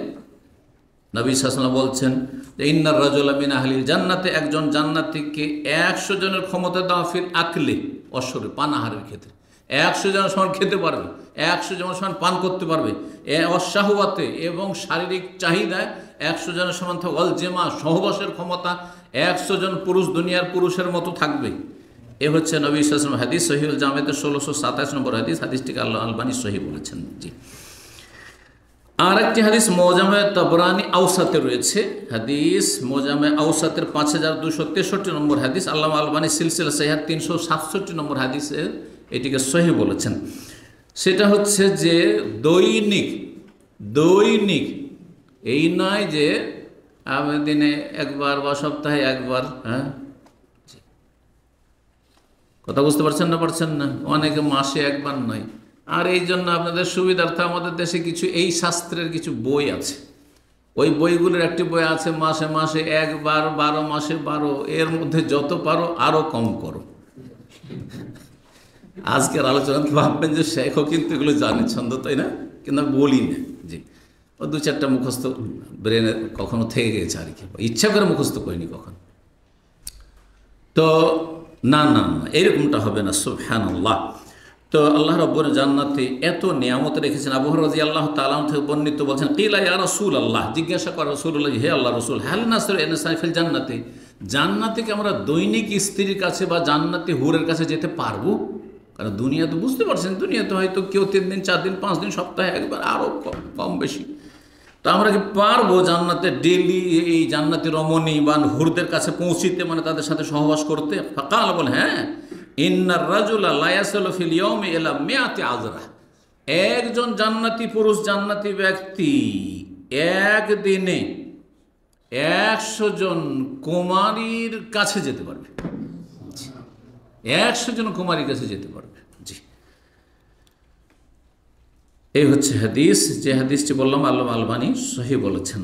নবী সাল্লাল্লাহু আলাইহি ওয়াসাল্লাম বলছেন যে ইন্নার রাজুলা মিন আহলিল জান্নাতে, একজন জান্নাতিকে 100 জনের ক্ষমতা দেওয়া ফিল আকলি অশ্বরে, পানাহারের ক্ষেত্রে 100 জন সমান খেতে পারবে, 100 জন সমান পান করতে পারবে, অশাহওয়াতে এবং শারীরিক চাহিদায় 100 জনের সমান থাকবে, অল জেমা সহবাসের ক্ষমতা 100 জন পুরুষ দুনিয়ার পুরুষের মতো থাকবে। এ হচ্ছে নবী সাল্লাল্লাহু আলাইহি ওয়াসাল্লাম হাদিস, সহিহুল জামেতে 1627 নম্বর হাদিস। হাদিসটিকে আল্লাহ আলবানী সহি বলেছেন। জি, আর একটি হাদিস মোজামে তাবরানি আউসাতে রয়েছে, হাদিস মোজামে আউসাতের 5263 নম্বর হাদিস। আল্লামা আলবানী সিলসিলা সহিহ 367 নম্বর হাদিসে এটিকে সহি বলেছেন। সেটা হচ্ছে যে দৈনিক দৈনিক, এই নয় যে দিনে একবার বা সপ্তাহে একবার। হ্যাঁ, কথা বুঝতে পারছেন না? অনেকে মাসে একবার নয়। আর এই জন্য আপনাদের সুবিধার্থে আমাদের দেশে কিছু এই শাস্ত্রের কিছু বই আছে, ওই বইগুলোর একটি বই আছে মাসে মাসে একবার, 12 মাসে 12, এর মধ্যে যত পারো আরও কম করো। আজকের আলোচনা ভাববেন যে শেখও কিন্তু এগুলো জানে ছন্দ, তাই না? কিন্তু বলি না। জি, ও 2-4টা মুখস্থ ব্রেনে কখনো থেকে গেছে আর কি, ইচ্ছা করে মুখস্থ করিনি কখন। তো না, এরকমটা হবে না। সুবহানাল্লাহ। তো আল্লাহ রাব্বুল জান্নাতে এত নিয়ামত রেখেছেন। আবু হুরায়রা রাদিয়াল্লাহু তাআলা থেকে বর্ণিত বলছেন, কিলা ইয়া রাসূলুল্লাহ, জিজ্ঞাসা করা রাসূলুল্লাহ, হে আল্লাহ রাসূল, হাল নাসরু ইনসান ফিল জান্নাতে, জান্নাতে কি আমরা দৈনিক স্ত্রীর কাছে বা জান্নাতে হুরের কাছে যেতে পারবো? কারণ দুনিয়া তো বুঝতে পারছেন, দুনিয়াতে হয়তো কেউ 3 দিন 4 দিন 5 দিন সপ্তাহে একবার, আরও কম বেশি। তো আমরা কি পারবো জান্নাতে ডেলি এই জান্নাতি রমণী বা হুরদের কাছে পৌঁছিতে, মানে তাদের সাথে সহবাস করতে? ফাকাল, বলে হ্যাঁ, ইন্নার রাজুলা লা ইয়াসিলু ফিল ইয়াউমি ইলা মিয়াতি আযরা, একজন জান্নাতি পুরুষ, জান্নাতি ব্যক্তি একদিনে 100 জন কুমারীর কাছে যেতে পারবে। 100 জন কুমারীর কাছে যেতে পারবে। জি, এই হচ্ছে হাদিস, যে হাদিসটি বললাম আল্লামা আলবানী সহি বলেছেন।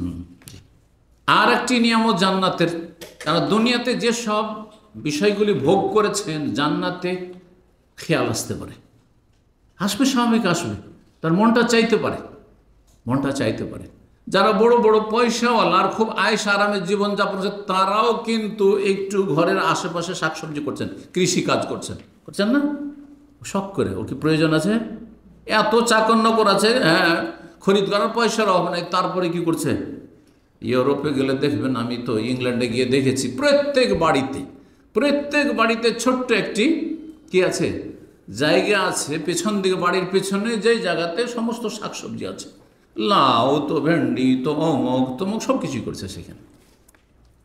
আর একটি নিয়ামত জান্নাতের, কারণ দুনিয়াতে যে সব বিষয়গুলি ভোগ করেছেন, জান্নাতে খেয়াল আসতে পারে, আসবে, স্বাভাবিক আসবে, তার মনটা চাইতে পারে। যারা বড় বড় পয়সাওয়ালা আর খুব আয়েশ আরামের জীবনযাপন করছে, তারাও কিন্তু একটু ঘরের আশেপাশে শাকসবজি করছেন, কৃষি কাজ করছেন না? শখ করে, ওর কি প্রয়োজন আছে? এত চাকর আছে, হ্যাঁ, খরিদ করার পয়সার অভাব নাই, তারপরে কি করছে? ইউরোপে গেলে দেখবেন, আমি তো ইংল্যান্ডে গিয়ে দেখেছি, প্রত্যেক বাড়িতে ছোট্ট একটি কি আছে, জায়গা আছে পেছন দিকে, বাড়ির পেছনে যেই জায়গাতে সমস্ত শাকসবজি আছে, লাউ তো ভেন্ডি তো অমুক তমুক সব কিছুই করছে সেখানে,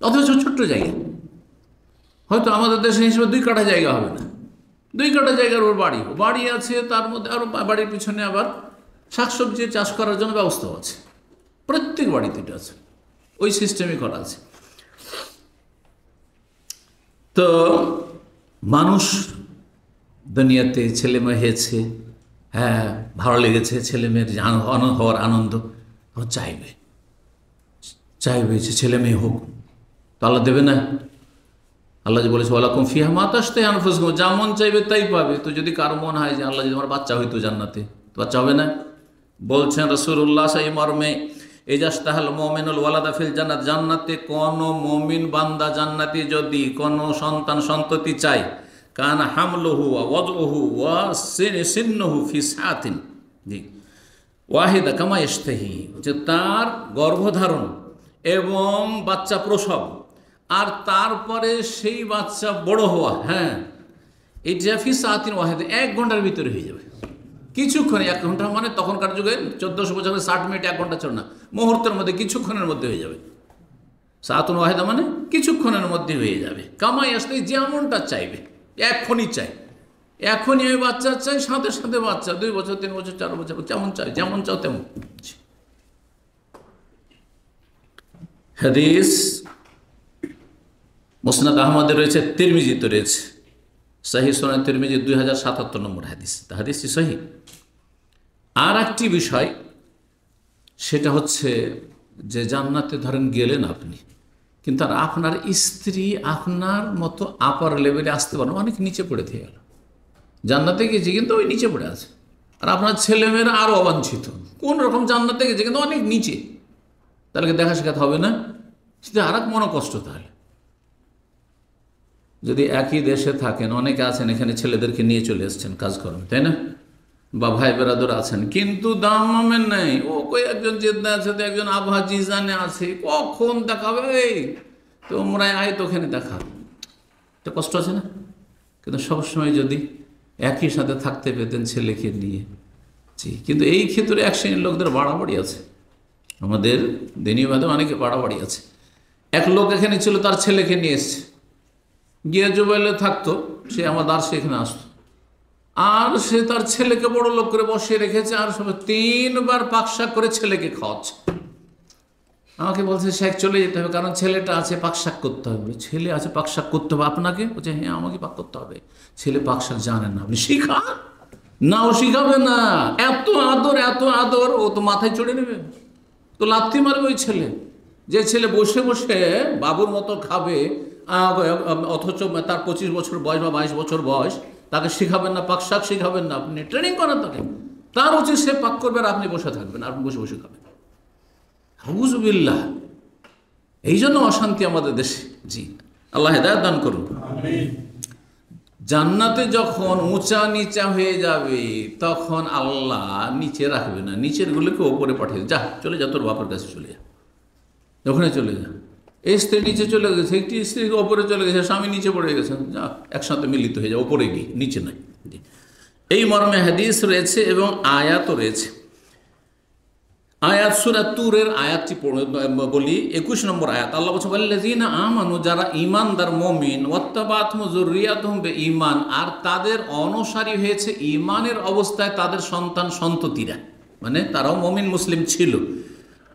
অথচ ছোট্ট জায়গা। হয়তো আমাদের দেশের হিসেবে 2 কাঠা জায়গা হবে না, 2 কাঠা জায়গার ওর বাড়ি আছে, তার মধ্যে আরও বাড়ির পিছনে আবার শাকসবজি চাষ করার জন্য ব্যবস্থাও আছে। প্রত্যেক বাড়িতে এটা আছে, ওই সিস্টেমই করা আছে। তো মানুষ দুনিয়াতে ছেলে মেয়ে হয়েছে, হ্যাঁ, ভালো লেগেছে ছেলে মেয়ের হওয়ার আনন্দ, চাইবে যে ছেলে মেয়ে হোক, তো আল্লাহ দেবে না? আল্লাহ যে বলেছে ওয়ালাকুম ফিহা মা তাশতাহি আনফুসুকুম, যা মন চাইবে তাই পাবে। তো যদি কারো মন হয় যে আল্লাহ যদি আমার বাচ্চা হইতো জান্নাতে, তো বাচ্চা হবে না? বলছেন রাসূলুল্লাহ সেই মর্মে, ইজাস্তাহাল মুমিনুল ওয়ালাদা ফিল জান্নাত, জান্নাতে কোন মুমিন বান্দা জান্নাতি যদি কোন সন্ততি চায়, কানা হামলুহু ওয়া ওয়াদউহু ওয়া সিন্নুহু ফি সাআতিন ওয়াহিদা কামা ইশতাহি, যে তার গর্ভধারণ এবং বাচ্চা প্রসব আর তারপরে সেই বাচ্চা বড় হওয়া, হ্যাঁ, এই ফি সাআতিন ওয়াহিদা 1 ঘন্টার ভিতরে হয়ে যাবে। কিছুক্ষণে, 1 ঘন্টা মানে তখনকার যুগে 1400 বছরে 60 মিনিট 1 ঘন্টা ছিল না, মুহূর্তের মধ্যে, কিছুক্ষণের মধ্যে হয়ে যাবে। সাআতুন ওয়াহিদা মানে কিছুক্ষণের মধ্যে হয়ে যাবে। কামাই আসতে যেমনটা চাইবে, এখনই আমি বাচ্চা চাই, সাথে সাথে বাচ্চা, 2 বছর 3 বছর 4 বছর, যেমন চাও তেমন। হাদিস মুসনাদ আহমদে রয়েছে, তিরমিজিতে রয়েছে, সহিহ সুনান তিরমিজি 2077 নম্বর হাদিস, হাদিসটি সহিহ। আর একটি বিষয়, সেটা হচ্ছে যে জান্নাতে ধরেন গেলেন আপনি, কিন্তু আর আপনার স্ত্রী আপনার মতো আপার লেভেলে আসতে পারেন, অনেক নিচে পড়ে থেকে গেল। জান্নাতে গেছে কিন্তু ওই নিচে পড়ে আছে, আর আপনার ছেলেমেয়েরা আরও অবাঞ্ছিত, কোন রকম জান্নাতে গেছে কিন্তু অনেক নিচে, তাহলে দেখা শেখাতে হবে না? সেটা আর এক মনোকষ্ট। তাহলে যদি একই দেশে থাকেন, অনেকে আছেন এখানে ছেলেদেরকে নিয়ে চলে এসছেন কাজকর্মে, তাই না, বা ভাই বেরাদর আছেন, কিন্তু দাম মামের নেই, ও কই একজন জেদ্দা আছে, তো একজন আবহা জিজানে আছে, কখন দেখাবে, এই তোমরা আয় তো ওখানে দেখা, এটা কষ্ট আছে না? কিন্তু সবসময় যদি একই সাথে থাকতে পেতেন ছেলেকে নিয়ে, জি। কিন্তু এই ক্ষেত্রে এক শ্রেণীর লোকদের বাড়াবাড়ি আছে, আমাদের দিনীবাদে অনেকে বাড়াবাড়ি আছে। এক লোক এখানে ছিল, তার ছেলেকে নিয়ে এসছে, গিয়ে জুবাইলে থাকতো, সে আমার দার্শে এখানে আসতো, আর সে তার ছেলেকে বড় লোক করে বসিয়ে রেখেছে, আর সব 3 বার পাকশাক করে ছেলেকে খাওয়াচ্ছে। আমাকে বলছে শেখ চলে যেতে হবে, কারণ ছেলেটা আছে, পাকশাক করতে হবে। ছেলে আছে, পাকশাক করতে হবে আপনাকে? বলছে হ্যাঁ, আমাকে পাক করতে হবে। ছেলে পাকশাক জানেন না, আপনি শিখা না, ও শিখাবে না। এত আদর, এত আদর, ও তো মাথায় চড়ে নেবে, তো লাথি মারবে ওই ছেলে। যে ছেলে বসে বসে বাবুর মতো খাবে, অথচ তার 25 বছর বয়স বা 22 বছর বয়স, তাকে শিখাবেন না, পাকশাক শিখাবেন না, আপনি ট্রেনিং করেন তাকে। তার উচিত সে পাক করবে, আর আপনি বসে থাকবেন, আপনি বসে বসে খাবেন। আউযুবিল্লাহ। এই জন্য অশান্তি আমাদের দেশে। জি, আল্লাহ হেদায়েত দান করুন। জান্নাতে যখন উঁচা নিচা হয়ে যাবে, তখন আল্লাহ নিচে রাখবে না, নিচের গুলোকে ওপরে পাঠিয়ে, যা চলে যা, তোর বাপের কাছে চলে যা, ওখানে চলে যা। এই স্ত্রী নিচে চলে গেছে, একটি স্ত্রী ওপরে চলে গেছে, স্বামী নিচে পড়ে গেছে, যা একসাথে মিলিত হয়ে যা, ওপরে গিয়ে, নিচে নাই। এই মর্মে হাদিস রয়েছে এবং আয়াতও রয়েছে। আয়াত সূরা তুরের আয়াতটি বলি, 21 নম্বর আয়াত। আল্লাহ বলছে ওয়াল্লাযীনা আমানু, যারা ঈমানদার মুমিন, ওয়াত্তাবাতুহুম যুররিয়াতুহুম বিঈমান, আর তাদের অনুসারী হয়েছে ঈমানের অবস্থায় তাদের সন্তান সন্ততিরা, মানে তারাও মুমিন মুসলিম ছিল,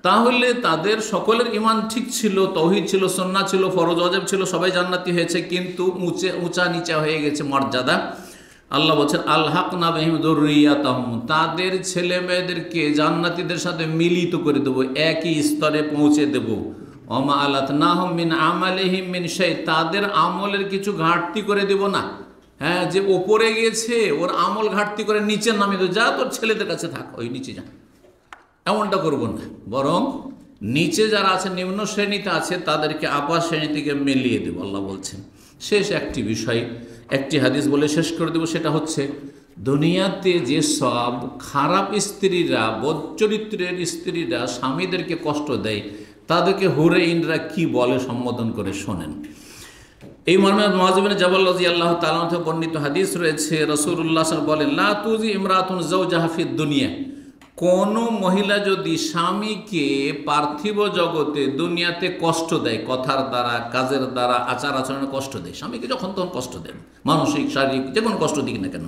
তাহলে তাদের সকলের ঈমান ঠিক ছিল, তাওহীদ ছিল, সুন্নাহ ছিল, ফরজ ওয়াজিব ছিল, সবাই জান্নাতি হয়েছে, কিন্তু উঁচা নিচা হয়ে গেছে মর্যাদা। আল্লাহ বলছেন আলহাকনা বিহিম যুররিয়াতাহুম, তাদের ছেলে মেয়েদেরকে জান্নাতীদের সাথে মিলিত করে দেবো, একই স্তরে পৌঁছে দেব। ওমা আলাতনাহুম মিন আমালিহিম মিন শাই, তাদের আমলের কিছু ঘাটতি করে দেব না। হ্যাঁ, যে ওপরে গেছে ওর আমল ঘাটতি করে নিচে নামিয়ে দেবো, যা তোর ছেলেদের কাছে থাক, ওই নিচে যা, এমনটা করবো না। বরং নিচে যারা আছে, নিম্ন শ্রেণীতে আছে, তাদেরকে আপার শ্রেণী থেকে মিলিয়ে দেব, আল্লাহ বলছেন। শেষ একটি বিষয়, একটি হাদিস বলে শেষ করে দেব, সেটা হচ্ছে দুনিয়াতে যে সব খারাপ স্ত্রীরা, বদচরিত্রের স্ত্রীরা স্বামীদেরকে কষ্ট দেয়, তাদেরকে হুরে ইনরা কি বলে সম্বোধন করে শোনেন। এই মর্মে মুআয ইবনে জাবাল রাদিয়াল্লাহু তাআলা থেকে বর্ণিত হাদিস রয়েছে, রাসূলুল্লাহ সাল্লাল্লাহু আলাইহি ওয়াসাল্লাম বলেন লা তুজি ইমরাতুন যাওজাহা ফিদ দুনিয়া, কোন মহিলা যদি স্বামীকে পার্থিব জগতে, দুনিয়াতে কষ্ট দেয়, কথার দ্বারা, কাজের দ্বারা, আচার আচরণে কষ্ট দেয়, স্বামীকে যখন তখন কষ্ট দেয়, মানসিক শারীরিক যে কোনো কষ্ট দিক না কেন,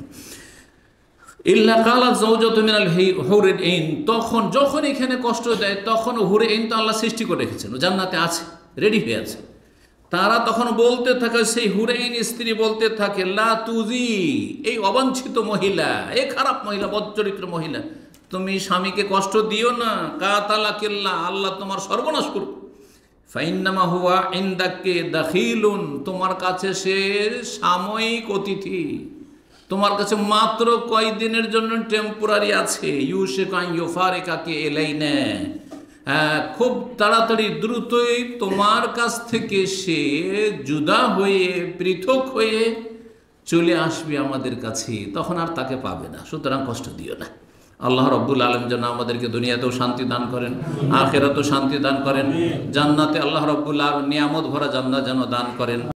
ইল্লা কালাত যাওজাতু মিনাল হুরিল আইন, তখন যখন এখানে কষ্ট দেয়, তখন হুরে আইন তো আল্লাহ সৃষ্টি করে রেখেছেন, জান্নাতে আছে, রেডি হয়ে আছে, তারা তখন বলতে থাকে, সেই হুরে আইন স্ত্রী বলতে থাকে লা তুজি, এই অবাঞ্ছিত মহিলা, এই খারাপ মহিলা, বদচরিত্র মহিলা, তুমি স্বামীকে কষ্ট দিও না, কাতালাকিল্লাহ, আল্লাহ তোমার সর্বনাশ করুক। ফাইন্নামা হুয়া ইনদাকে দাখিলুন, তোমার কাছে সে সাময়িক অতিথি, তোমার কাছে মাত্র কয়েকদিনের জন্য টেম্পোরারি আছে। ইউশিকু আন ইউফারিকাকে ইলাইনা, খুব তাড়াতাড়ি দ্রুতই তোমার কাছ থেকে সে জুদা হয়ে, পৃথক হয়ে চলে আসবে আমাদের কাছে, তখন আর তাকে পাবে না, সুতরাং কষ্ট দিও না। আল্লাহ রাব্বুল আলামিন যেন আমাদেরকে দুনিয়াতেও শান্তি দান করেন, আখিরাতেও শান্তি দান করেন, জান্নাতে আল্লাহ রাব্বুল আলামিন নিয়ামত ভরা জান্নাত যেন দান করেন।